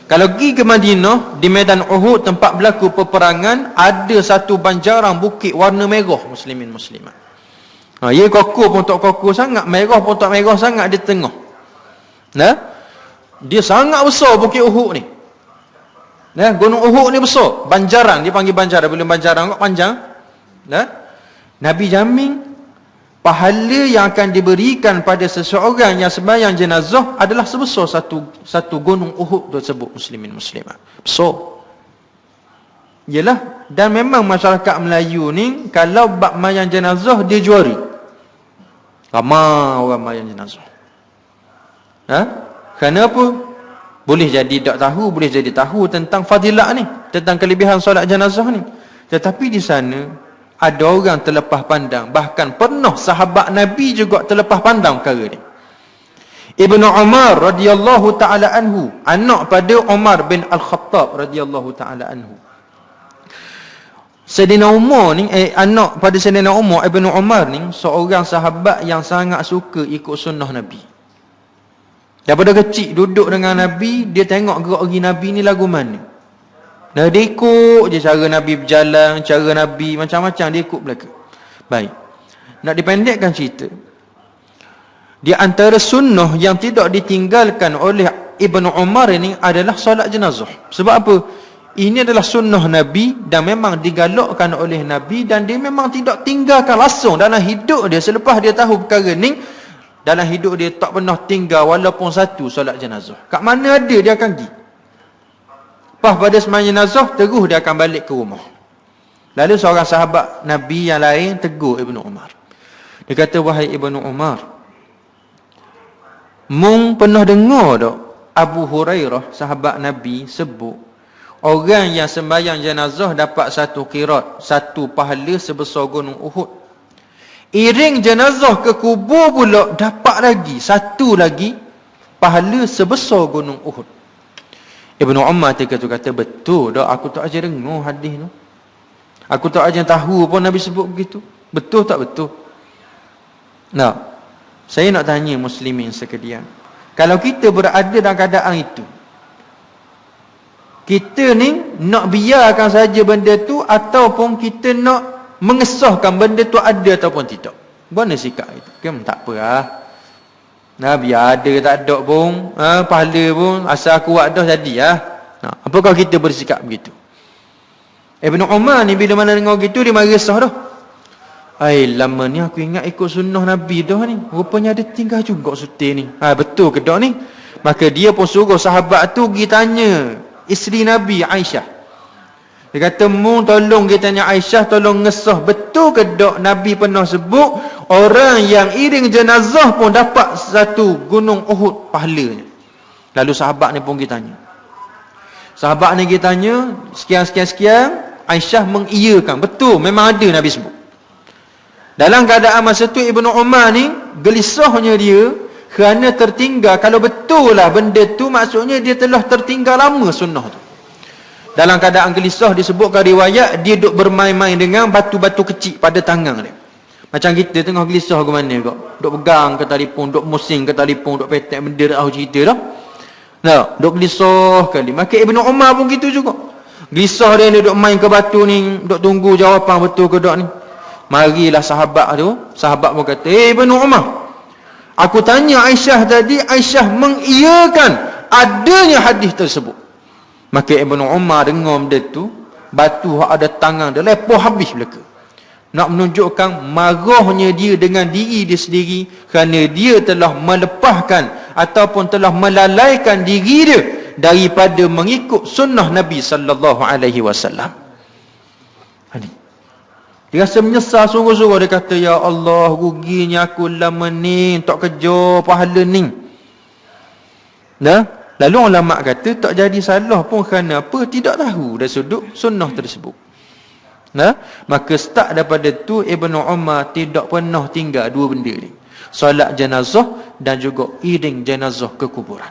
Kalau pergi ke Madinah, di medan Uhud tempat berlaku peperangan, ada satu banjaran bukit warna merah muslimin muslimat. Ya kokoh pun tak kokoh sangat, merah pun tak merah sangat, di tengah. Dia sangat besar bukit Uhud ni. Gunung Uhud ni besar, banjaran, dia panggil banjaran, bila banjaran kok panjang. Nabi jamin pahala yang akan diberikan pada seseorang yang sembahyang jenazah adalah sebesar satu gunung Uhud tersebut muslimin muslimat. Besar. Yalah, dan memang masyarakat Melayu ni kalau bab mayang jenazah dia juara. Ramai orang mayang jenazah. Kenapa? Boleh jadi tak tahu, boleh jadi tahu tentang fadilat ni, tentang kelebihan solat jenazah ni. Tetapi di sana ada orang terlepas pandang, bahkan pernah sahabat Nabi juga terlepas pandang perkara ni. Ibnu Umar radhiyallahu taala anhu, anak pada Umar bin Al-Khattab radhiyallahu taala anhu. Sayyidina Umar ni anak pada Sayyidina Umar, Ibnu Umar ni seorang sahabat yang sangat suka ikut sunnah Nabi. Daripada kecil duduk dengan Nabi, dia tengok gerak-geri Nabi ni lagu mana. Dia ikut je cara Nabi berjalan, cara Nabi macam-macam dia ikut belaka. Baik. Nak dipendekkan cerita, di antara sunnah yang tidak ditinggalkan oleh Ibnu Umar ini adalah solat jenazah. Sebab apa? Ini adalah sunnah Nabi dan memang digalakkan oleh Nabi, dan dia memang tidak tinggalkan langsung dalam hidup dia. Selepas dia tahu perkara ni, dalam hidup dia tak pernah tinggal walaupun satu solat jenazah. Kat mana ada dia akan pergi. Lepas pada sembahyang jenazah, terus dia akan balik ke rumah. Lalu seorang sahabat Nabi yang lain tegur Ibnu Umar. Dia kata, wahai Ibnu Umar, mung pernah dengar tak Abu Hurairah sahabat Nabi sebut orang yang sembahyang jenazah dapat 1 qirat, 1 pahala sebesar gunung Uhud. Iring jenazah ke kubur pula dapat lagi 1 lagi pahala sebesar gunung Uhud. Ibnu Umar kata, betul dah, aku tak aja dengar hadis tu. Aku tak aja tahu pun Nabi sebut begitu. Betul tak betul? Nah, saya nak tanya muslimin sekalian, kalau kita berada dalam keadaan itu, kita ni nak biarkan saja benda tu ataupun kita nak mengesahkan benda tu ada ataupun tidak? Mana sikap itu? Kan tak apa lah. Biar ada tak ada pun, pahala pun asal aku buat dah jadi lah. Apakah kita bersikap begitu? Ibnu Umar ni bila mana dengar gitu dia marisah dah. Lama ni aku ingat ikut sunnah Nabi dah ni, rupanya ada tinggal juga sutir ni. Betul ke tak ni? Maka dia pun suruh sahabat tu pergi tanya isteri Nabi Aisyah. Dia kata, mu tolong kita tanya Aisyah, tolong ngesah betul ke tak Nabi pernah sebut orang yang iring jenazah pun dapat 1 gunung Uhud pahalanya. Lalu sahabat ni pun kita tanya. Sahabat ni kita tanya, sekian. Aisyah mengiyakan, betul, memang ada Nabi sebut. Dalam keadaan masa tu Ibnu Umar ni gelisahnya dia kerana tertinggal. Kalau betul lah benda tu, maksudnya dia telah tertinggal lama sunnah tu. Dalam keadaan gelisah disebutkan riwayat dia duk bermain-main dengan batu-batu kecil pada tangan dia. Macam kita tengah gelisah ke mana kok, duk pegang ke telefon, duk musing ke telefon, duk petek benda dah cerita dah. Duk gelisah kali. Maka Ibnu Umar pun gitu juga. Gelisah dia duk main ke batu ni, duk tunggu jawapan betul ke tak ni. Marilah sahabat pun kata, Ibnu Umar, aku tanya Aisyah tadi, Aisyah mengiyakan adanya hadis tersebut. Maka Ibnu Umar dengar benda tu, batu ada tangan dia lepoh habis belaka. Nak menunjukkan marahnya dia dengan diri dia sendiri kerana dia telah melepaskan ataupun telah melalaikan diri dia daripada mengikut sunnah Nabi sallallahu alaihi wasallam. Dia rasa menyesal sungguh-sungguh. Dia kata, ya Allah, ruginya aku lama ni, tak kerja pahala ni. Nah, lalu ulama kata tak jadi salah pun kerana apa? Tidak tahu dari sudut sunnah tersebut. Nah, maka start daripada tu Ibnu Umar tidak pernah tinggal dua benda ni. Solat jenazah dan juga iring jenazah ke kuburan.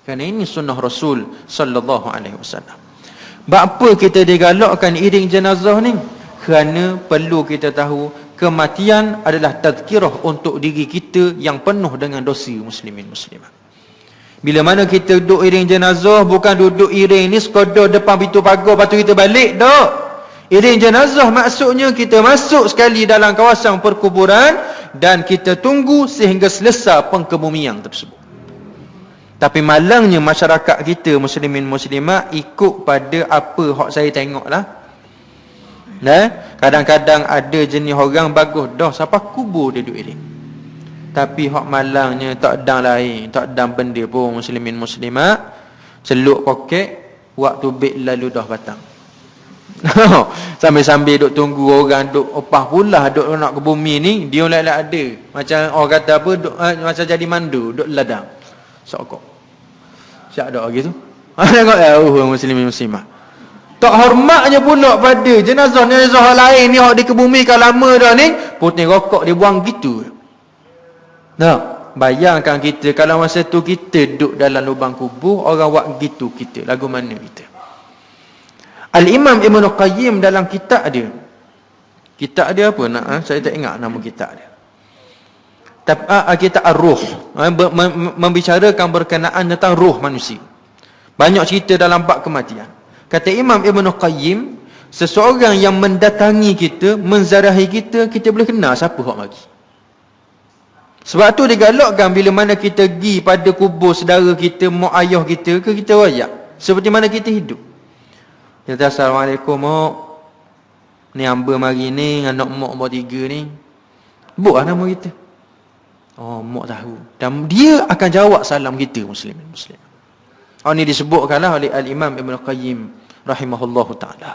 Kerana ini sunnah Rasul sallallahu alaihi wasallam. Apa kita digalakkan iring jenazah ni? Kerana perlu kita tahu kematian adalah tazkirah untuk diri kita yang penuh dengan dosa muslimin muslimat. Bila mana kita duduk iring jenazah, bukan duduk iring ni sekadar depan pintu pagar lepas tu kita balik, tak. Iring jenazah maksudnya kita masuk sekali dalam kawasan perkuburan dan kita tunggu sehingga selesai pengkebumian tersebut. Tapi malangnya masyarakat kita muslimin muslimat ikut pada apa hak saya tengoklah. Nah, kadang-kadang ada jenis orang bagus dah sampai kubur dia duduk iring. Tapi hak malangnya tak ada lain, tak ada benda pun muslimin muslimat. Celuk poket, waktu beg lalu dah batang. Sambil-sambil duk tunggu orang duk opah pula duk nak ke bumi ni, dia lah ada. Macam orang kata apa, duk, macam jadi mandu, duk ladang. Sokok. Siap dak gitu. Tengok muslimin muslimat. Tak hormatnya pula pada jenazah lain ni hak dikebumikan lama dah ni, putih rokok dia buang gitu. Nah, bayangkan kita kalau masa tu kita duduk dalam lubang kubur, orang buat gitu kita, lagu mana kita? Al-Imam Ibn Qayyim dalam kitab dia apa nak? Saya tak ingat nama kitab dia. Kitab Ar-Ruh, membicarakan berkenaan tentang ruh manusia. Banyak cerita dalam bab kematian. Kata Imam Ibn Qayyim, seseorang yang mendatangi kita, menzarahi kita, kita boleh kenal siapa hak mari. Sebab tu digalakkan bila mana kita pergi pada kubur saudara kita, mak ayah kita, ke kita royak seperti mana kita hidup. Kita assalamualaikum mak. Ni hamba mari ni anak mak nombor 3 ni. Sebutlah nama kita. Oh, mak tahu. Dan dia akan jawab salam kita muslimin muslim. Ini disebutkanlah oleh Al-Imam Ibn Qayyim rahimahullahu ta'ala.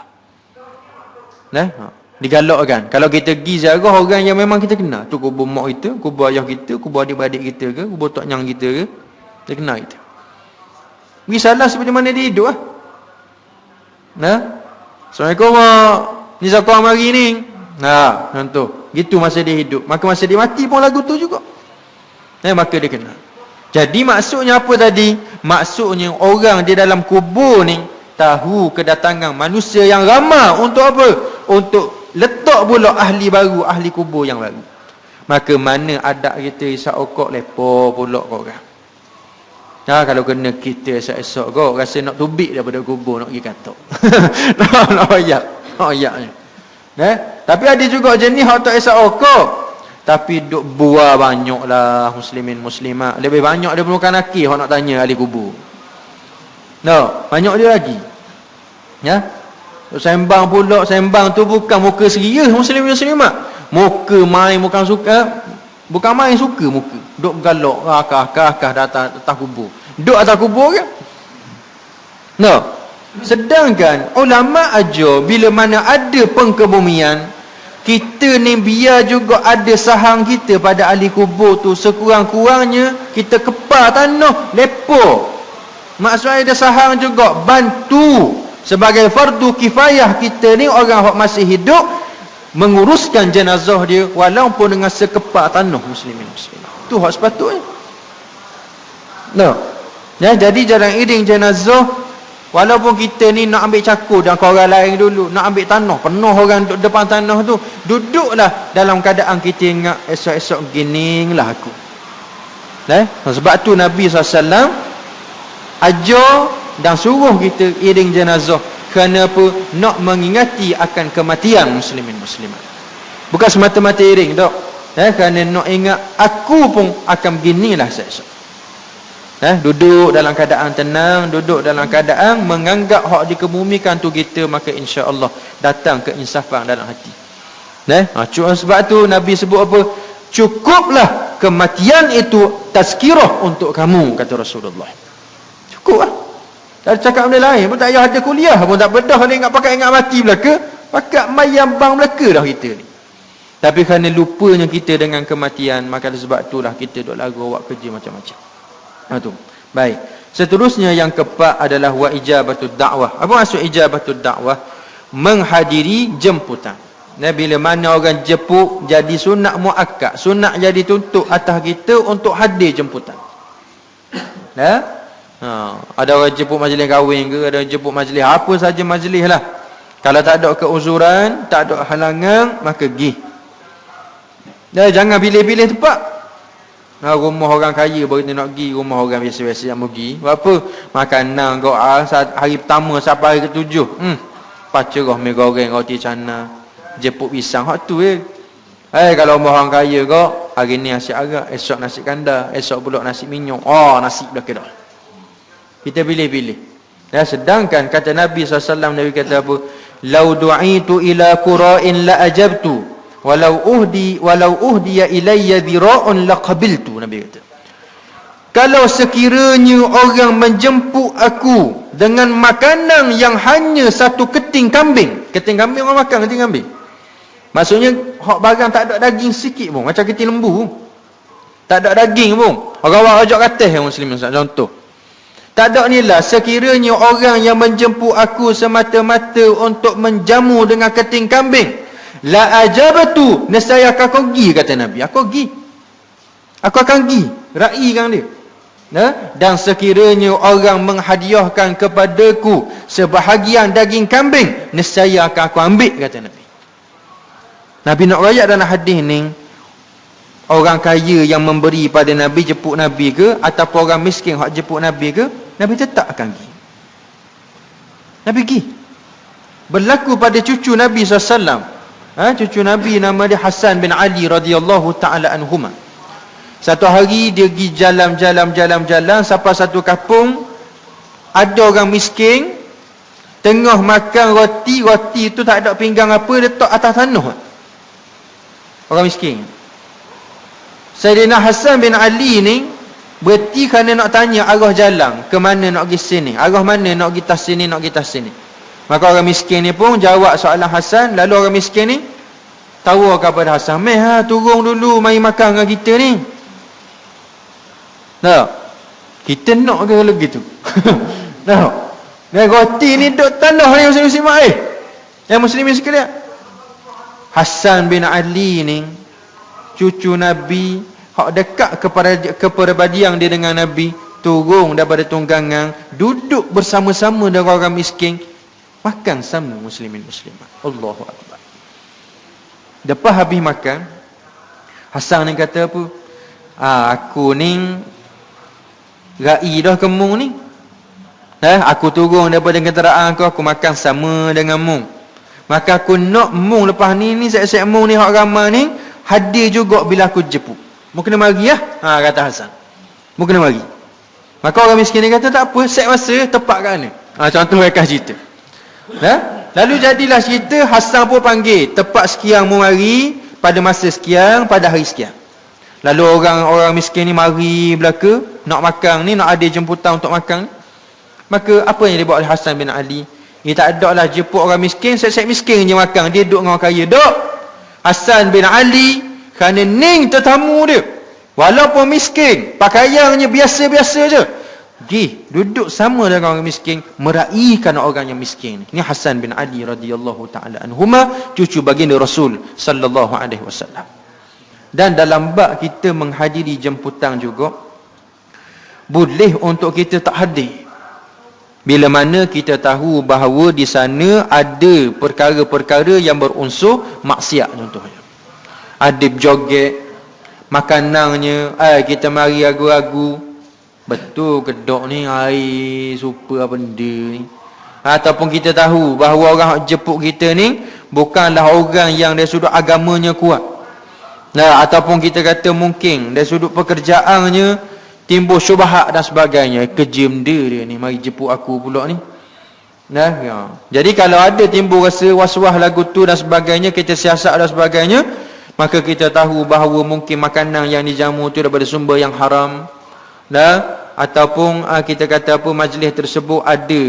Nah, digalakkan kalau kita pergi ziarah orang yang memang kita kenal, tu kubur mak kita, kubur ayah kita, kubur adik-beradik kita ke, kubur tok nyang kita ke, dia kenal kita. Beri salam seperti mana dia hidup lah. Nah, assalamualaikum mak, ni zakar mari ni. Nah, contoh gitu masa dia hidup, maka masa dia mati pun lagu tu juga. Maka dia kenal. Jadi maksudnya apa tadi? Maksudnya orang di dalam kubur ni tahu kedatangan manusia yang ramai untuk apa? Untuk letak pula ahli baru, ahli kubur yang baru. Maka mana adat kita isap okok lepo pula kau orang. Kalau kena kita esok-esok kau rasa nak tubik daripada kubur nak pergi katok. nak ayat. Tapi ada juga jenis hak tak esok okok. Tapi duk buah banyaklah muslimin muslimat. Lebih banyak dia perlukan laki hak nak tanya ahli kubur. Banyak dia lagi. Ya. Sembang pula, sembang tu bukan muka serius muslimin muslimat. Muka main, bukan suka, bukan main suka muka. Duk galak akah atas kubur. Duk atas kubur ke? Sedangkan ulama ajar bila mana ada pengkebumian, kita ni biar juga ada sahang kita pada ahli kubur tu, sekurang-kurangnya kita kepal tanah lepo. Maksudnya ada sahang juga, bantu sebagai fardu kifayah kita ni orang yang masih hidup menguruskan jenazah dia walaupun dengan sekepal tanah muslimin muslimat. Tu hak sepatutnya. Jadi jarang iring jenazah. Walaupun kita ni nak ambil cakur dan orang lain dulu, nak ambil tanah, penuh orang duduk depan tanah tu, duduklah dalam keadaan kita ingat esok-esok gini lah aku. Sebab tu Nabi SAW ajar dan suruh kita iring jenazah. Kerana apa? Nak mengingati akan kematian muslimin muslimat. Bukan semata-mata iring tak. Kerana nak ingat aku pun akan beginilah esok. Duduk dalam keadaan tenang, duduk dalam keadaan menganggap hak dikebumikan tu kita, maka insya-Allah datang keinsafan dalam hati. Sebab tu Nabi sebut apa? Cukuplah kematian itu tazkirah untuk kamu, kata Rasulullah. Cukuplah. Tak cakap benda lain pun, tak payah ada kuliah pun tak bedah ni ingat pakai ingat mati belaka. Pakat mayam bang belaka dah kita ni. Tapi kerana lupanya kita dengan kematian, maka sebab itulah kita duk lagu buat kerja macam-macam. Tu. Baik. Seterusnya yang keempat adalah wa ijabatud dakwah. Apa maksud ijabatud dakwah? Menghadiri jemputan. Bila mana orang jemput, jadi sunat muakkad, sunat jadi tuntut atas kita untuk hadir jemputan. Ada orang jemput majlis kahwin ke, ada orang jemput majlis apa saja majlis lah. Kalau tak ada keuzuran, tak ada halangan, maka pergi. Jangan pilih-pilih tempat. Rumah orang kaya baru kita nak pergi, rumah orang biasa-biasa yang pergi. Buat apa? Makanan kau hari pertama sampai hari ke-7. Pacerah mi goreng roti canai, jeput pisang, hak tu kalau rumah orang kaya kau, hari ni nasi arak, esok nasi kandar, esok pula nasi minyak. Nasi belaka dah. Kita pilih-pilih. Sedangkan kata Nabi SAW, Nabi kata apa? Lau du'itu ila qura'in la ajabtu. Walau uhdiya ilayya dhira'un laqabiltu. Nabi kata, kalau sekiranya orang menjemput aku dengan makanan yang hanya satu keting kambing. Keting kambing orang makan keting kambing. Maksudnya hak barang tak ada daging sikit pun, macam keting lembu. Tak ada daging pun. Orang awak ajak kates yang muslim contoh. Tak ada ni lah, sekiranya orang yang menjemput aku semata-mata untuk menjamu dengan keting kambing, la ajabatu, nescaya aku pergi, kata Nabi. Aku pergi. Aku akan pergi. Raikan dia. Dan sekiranya orang menghadiahkan kepadaku sebahagian daging kambing, nescaya akan aku ambil, kata Nabi. Nabi nak rakyat dalam hadis ni, orang kaya yang memberi pada Nabi, jemput Nabi ke, ataupun orang miskin hak jemput Nabi ke, Nabi tetap akan pergi. Nabi pergi. Berlaku pada cucu Nabi SAW. Cucu Nabi nama dia Hasan bin Ali radhiyallahu taala anhuma. Satu hari dia pergi jalan sampai satu kampung, ada orang miskin tengah makan roti tu tak ada pinggang apa, letak atas tanah. Orang miskin. Sayyidina Hasan bin Ali ni berhenti kerana nak tanya arah jalan, ke mana nak pergi sini, arah mana nak pergi tas sini, nak pergi tas sini. Maka orang miskin ni pun jawab soalan Hasan. Lalu orang miskin ni tawar kepada Hasan, turun dulu mari makan dengan kita ni. Kita nak ke kalau gitu? Roti ni duduk tanah ni muslim-muslim yang muslimin sekalian. Hasan bin Ali ni cucu Nabi, hak dekat kepada badiang dia dengan Nabi, turun daripada tunggangan, duduk bersama-sama dengan orang miskin, makan sama muslimin muslimat. Allahu akbar. Lepas habis makan, Hasan ni kata apa? Aku ni rai dah kemung ni. Aku turun daripada kenderaan aku makan sama dengan mung. Maka aku nak mung lepas ni set-set mung ni hak ramai ni hadir juga bila aku jemput. Mu kena mari kata Hasan. Mu kena mari. Maka orang miskin ni kata tak apa, set masa tepat kat mana. Contoh mereka cerita. Lalu jadilah cerita, Hasan pun panggil tepat sekian mu mari pada masa sekian pada hari sekian. Lalu orang miskin ni mari belaka nak makan ni, nak ada jemputan untuk makan. Maka apa yang dibuat oleh Hasan bin Ali? Dia tak ada lah jemput orang miskin, set-set miskin je makan, dia duduk dengan orang kaya. Dok. Hasan bin Ali kerana ning tetamu dia, walaupun miskin, pakaiannya biasa-biasa je, duduk sama dengan orang miskin, meraikan orang yang miskin. Ini Hasan bin Ali radhiyallahu taala anhuma, cucu baginda Rasul sallallahu alaihi wasallam. Dan dalam bab kita menghadiri jemputan juga, boleh untuk kita tak hadir bila mana kita tahu bahawa di sana ada perkara-perkara yang berunsur maksiat. Contohnya ada joget, makanannya kita mari ragu-ragu, betul ke dok ni air super apa benda ni. Ataupun kita tahu bahawa orang jemput kita ni bukanlah orang yang dari sudut agamanya kuat. Ataupun kita kata mungkin dari sudut pekerjaannya timbul syubhat dan sebagainya. Kerja benda dia ni, mari jemput aku pula ni. Jadi kalau ada timbul rasa was-was lagu tu dan sebagainya, kita siasat dan sebagainya, maka kita tahu bahawa mungkin makanan yang dijamu tu daripada sumber yang haram. ataupun kita kata apa, majlis tersebut ada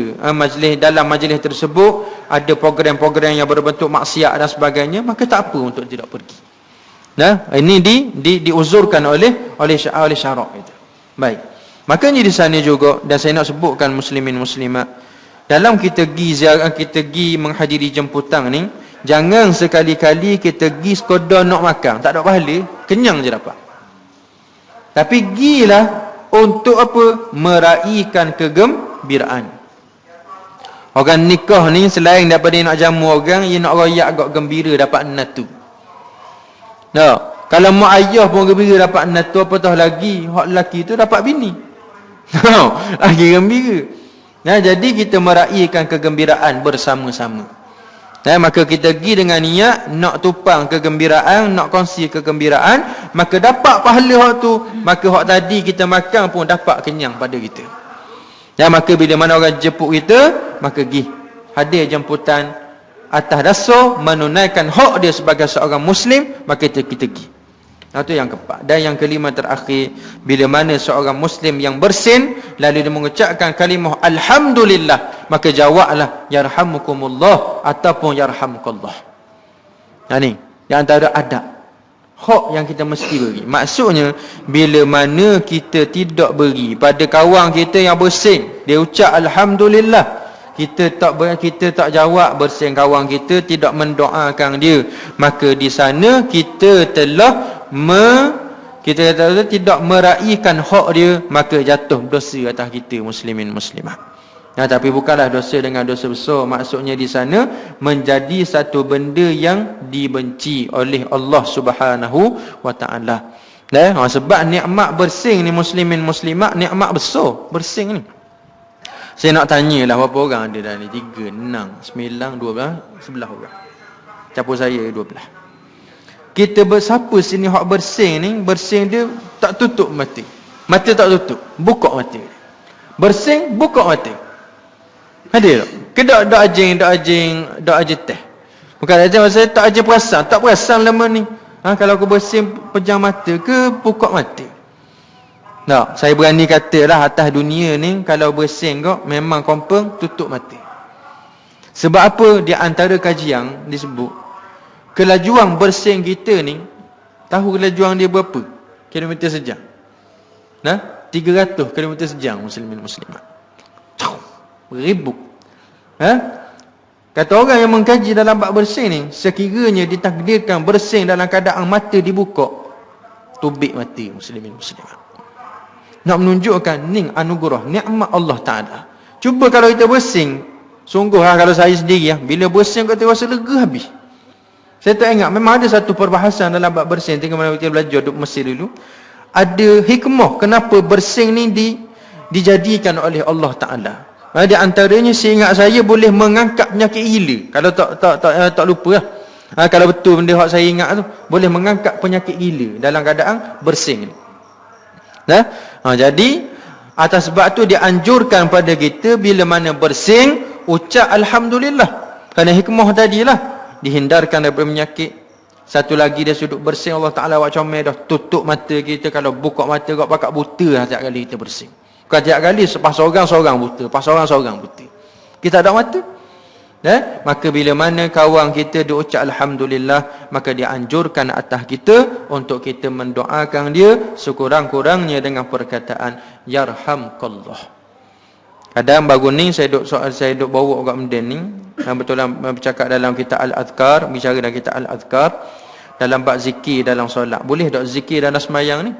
dalam majlis tersebut ada program-program yang berbentuk maksiat dan sebagainya, maka tak apa untuk tidak pergi. Nah, ini diuzurkan oleh syarak itu. Baik. Makanya di sana juga, dan saya nak sebutkan muslimin muslimat, dalam kita pergi ziarah, kita pergi menghadiri jemputan ni, jangan sekali-kali kita pergi sekadar nak makan, tak ada pahala, kenyang je dapat. Tapi gilah untuk apa? Meraihkan kegembiraan. Orang nikah ni selain daripada nak jamu orang, ia nak royak agak gembira dapat natu. Nah, kalau mak ayah pun gembira dapat natu, apatah lagi hak lelaki tu dapat bini. Lagi gembira. Nah, jadi kita meraihkan kegembiraan bersama-sama. Nah, maka kita pergi dengan niat nak tupang kegembiraan, nak kongsi kegembiraan, maka dapat pahala hak tu, maka hak tadi kita makan pun dapat kenyang pada kita. Ya, maka bila mana orang jemput kita, maka pergi hadir jemputan atas dasar menunaikan hak dia sebagai seorang muslim, maka kita pergi. Itu yang keempat. Dan yang kelima terakhir, bila mana seorang muslim yang bersin lalu dia mengucapkan kalimah alhamdulillah, maka jawablah yarhamukumullah ataupun yarhamukallah. Ni di antara adab hak yang kita mesti beri. Maksudnya bila mana kita tidak beri pada kawan kita yang bersin, dia ucap alhamdulillah, kita tak jawab bersin kawan kita, tidak mendoakan dia, maka di sana kita telah kita kata tidak meraihkan hak dia, maka jatuh dosa atas kita muslimin muslimat. Nah, tapi bukanlah dosa dengan dosa besar. Maksudnya di sana menjadi satu benda yang dibenci oleh Allah Subhanahu wa taala. Sebab nikmat bersing ni muslimin muslimat, nikmat besar bersing ni. Saya nak tanyalah berapa orang ada dah ni? 3, 6, 9, 12, 11 orang. Campur saya 12. Kita bersiapa sini hak bersing ni, bersing dia tak tutup mata. Mata tak tutup, buka mata. Bersing, buka mata. Ada tak? Ke dak ajing teh. Bukan ajing masa tak ajing perasan, tak perasan lama ni. Kalau aku bersing pejam mata ke buka mata. Tak, saya berani katalah atas dunia ni kalau bersing kau memang confirm tutup mata. Sebab apa? Di antara kajian disebut kelajuan bersing kita ni, tahu kelajuan dia berapa kilometer sejam? 300 kilometer sejam muslimin muslimat. Ribu. Kata orang yang mengkaji dalam bab bersing ni, sekiranya ditakdirkan bersing dalam keadaan mata dibuka, tubik mata muslimin muslimat. Nak menunjukkan ni anugerah nikmat Allah Taala. Cuba kalau kita bersing, sungguh kalau saya sendiri bila bersing kita rasa lega habis. Saya tak ingat, memang ada satu perbahasan dalam bab bersing ketika mana kita belajar duduk Mesir dulu. Ada hikmah kenapa bersing ni dijadikan oleh Allah Taala. Di antaranya seingat saya boleh mengangkat penyakit gila. Kalau tak lupa lah. Kalau betul benda yang saya ingat tu, boleh mengangkat penyakit gila dalam keadaan bersing ni. Jadi atas sebab tu dianjurkan pada kita bila mana bersing ucap alhamdulillah. Kerana hikmah tadilah dihindarkan daripada penyakit. Satu lagi dia sudut bersing, Allah Ta'ala buat comel dah, tutup mata kita. Kalau buka mata kau pakat buta lah setiap kali kita bersing. Bukan setiap kali pas seorang buta, pas seorang buta. Kita ada mata. Maka bila mana kawan kita dia ucap alhamdulillah, maka dia anjurkan atas kita untuk kita mendoakan dia sekurang-kurangnya dengan perkataan yarhamkallah. Kadang baru ni saya duk bawa kat benda ni, yang betul bercakap dalam kitab Al-Adhkar, bicara dalam kitab Al-Adhkar dalam bab zikir dalam solat. Boleh tak zikir dalam semayang ni?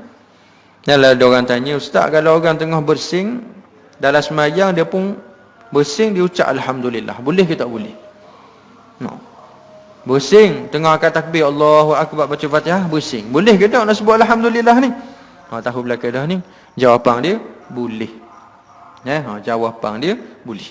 Kalau ada orang tanya, ustaz, kalau orang tengah bersing dalam semayang dia pun bersing dia ucap alhamdulillah, boleh ke tak boleh? Bersing tengah angkat takbir Allahu akbar baca Fatihah, bersing, boleh ke tak nak sebut alhamdulillah ni? Tahu belaka dah ni. Jawapan dia boleh. Jawapan dia boleh.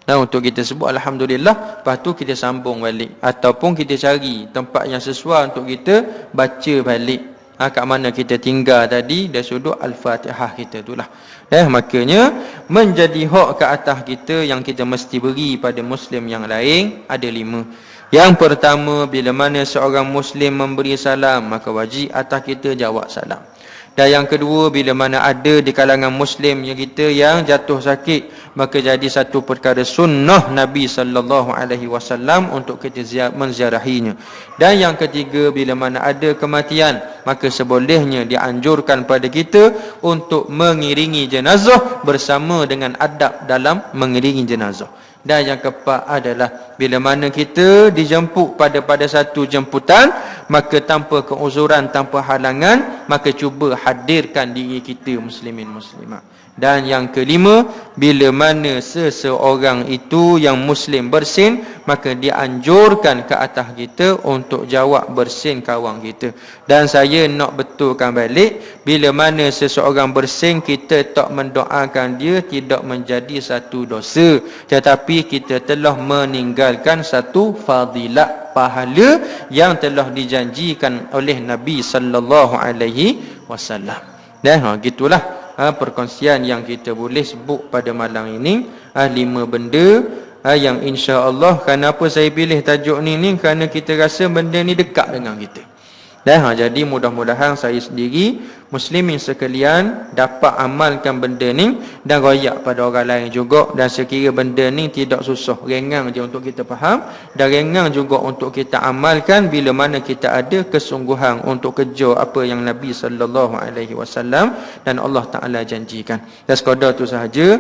Untuk kita sebut alhamdulillah, lepas tu kita sambung balik ataupun kita cari tempat yang sesuai untuk kita baca balik. Kat mana kita tinggal tadi dari sudut al-Fatihah kita itulah. Makanya menjadi hak ke atas kita yang kita mesti beri pada muslim yang lain ada 5. Yang pertama, bila mana seorang muslim memberi salam, maka wajib atas kita jawab salam. Dan yang kedua, bila mana ada di kalangan Muslim yang kita yang jatuh sakit, maka jadi satu perkara sunnah Nabi SAW untuk kita menziarahinya. Dan yang ketiga, bila mana ada kematian, maka sebolehnya dianjurkan pada kita untuk mengiringi jenazah bersama dengan adab dalam mengiringi jenazah. Dan yang keempat adalah bila mana kita dijemput pada satu jemputan, maka tanpa keuzuran, tanpa halangan, maka cuba hadirkan diri kita muslimin muslimat. Dan yang kelima, bila mana seseorang itu yang muslim bersin, maka dianjurkan ke atas kita untuk jawab bersin kawan kita. Dan saya nak betulkan balik, bila mana seseorang bersin, kita tak mendoakan dia tidak menjadi satu dosa, tetapi kita telah meninggalkan satu fadilat pahala yang telah dijanjikan oleh Nabi sallallahu alaihi wasallam. Dan gitulah perkongsian yang kita boleh sebut pada malam ini. 5 benda yang insya-Allah, kenapa saya pilih tajuk ni kerana kita rasa benda ni dekat dengan kita. Dan jadi mudah-mudahan saya sendiri, muslimin sekalian, dapat amalkan benda ni dan royak pada orang lain juga. Dan sekira benda ni tidak susah, ringan je untuk kita faham dan ringan juga untuk kita amalkan bila mana kita ada kesungguhan untuk kerja apa yang Nabi SAW dan Allah Ta'ala janjikan. Dan sekadar tu sahaja.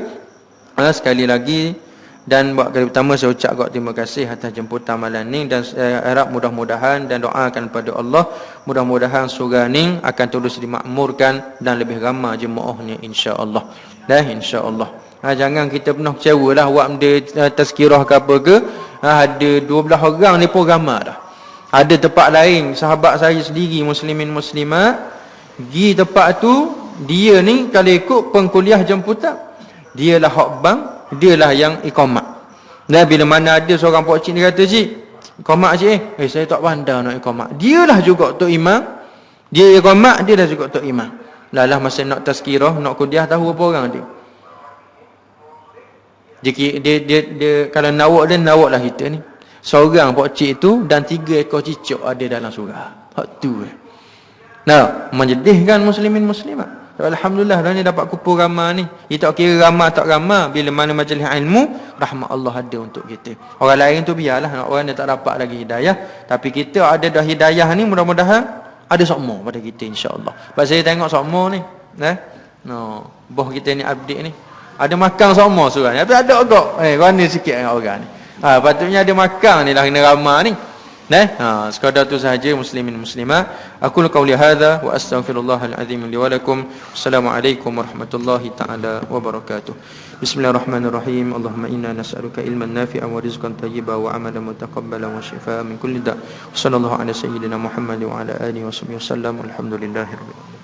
Sekali lagi, dan buat kali pertama saya ucap terima kasih atas jemputan malam ni, dan saya harap mudah-mudahan dan doakan pada Allah, mudah-mudahan surah ni akan terus dimakmurkan dan lebih ramai jemaahnya insya-Allah. Dan insya-Allah jangan kita pernah kecewalah buat benda tazkirah ke apa ke, ada 12 orang ni pun ramai dah. Ada tempat lain, sahabat saya sendiri muslimin muslimat pergi tempat tu, dia ni kalau ikut pengkuliah jemputan, dialah hak bang, dialah yang iqamat. Dan bila mana ada seorang pak cik ni kata, cik iqamat cik, saya tak pandai nak iqamat, dialah juga tok imam, dia iqamat, dia dah juga tok imam. Lalah masa nak tazkirah, nak kuliah, tahu apa orang dia? Dia kalau nawak dia, nawaklah kita ni seorang pak cik tu dan 3 ekor cicak ada dalam surah. Hak tu. Nah, menjadikan muslimin muslimat. Alhamdulillah dah ni dapat kumpul ramai ni. Kita tak kira ramai tak ramai, bila mana majlis ilmu, rahmat Allah ada untuk kita. Orang lain tu biarlah, orang dia tak dapat lagi hidayah, tapi kita ada dah hidayah ni, mudah-mudahan ada sokmo pada kita insya-Allah. Sebab saya tengok sokmo ni, boh kita ni update ni, ada makan sokmo surah ni, tapi ada agak rana sikit dengan orang ni. Patutnya ada makan ni lah, kena ramai ni. Sekadar tu sahaja muslimin muslimat. Aku qauli hadza wa astaghfirullahal azim li wa lakum. Assalamualaikum warahmatullahi taala wabarakatuh. Bismillahirrahmanirrahim. Allahumma inna nas'aluka ilman nafi'an wa rizqan thayyiban wa amalan mutaqabbalan wa shifaa'an min kulli da'. Sallallahu ala sayyidina Muhammad wa ala alihi wa sahbihi wasallam. Alhamdulillahirabbil alamin.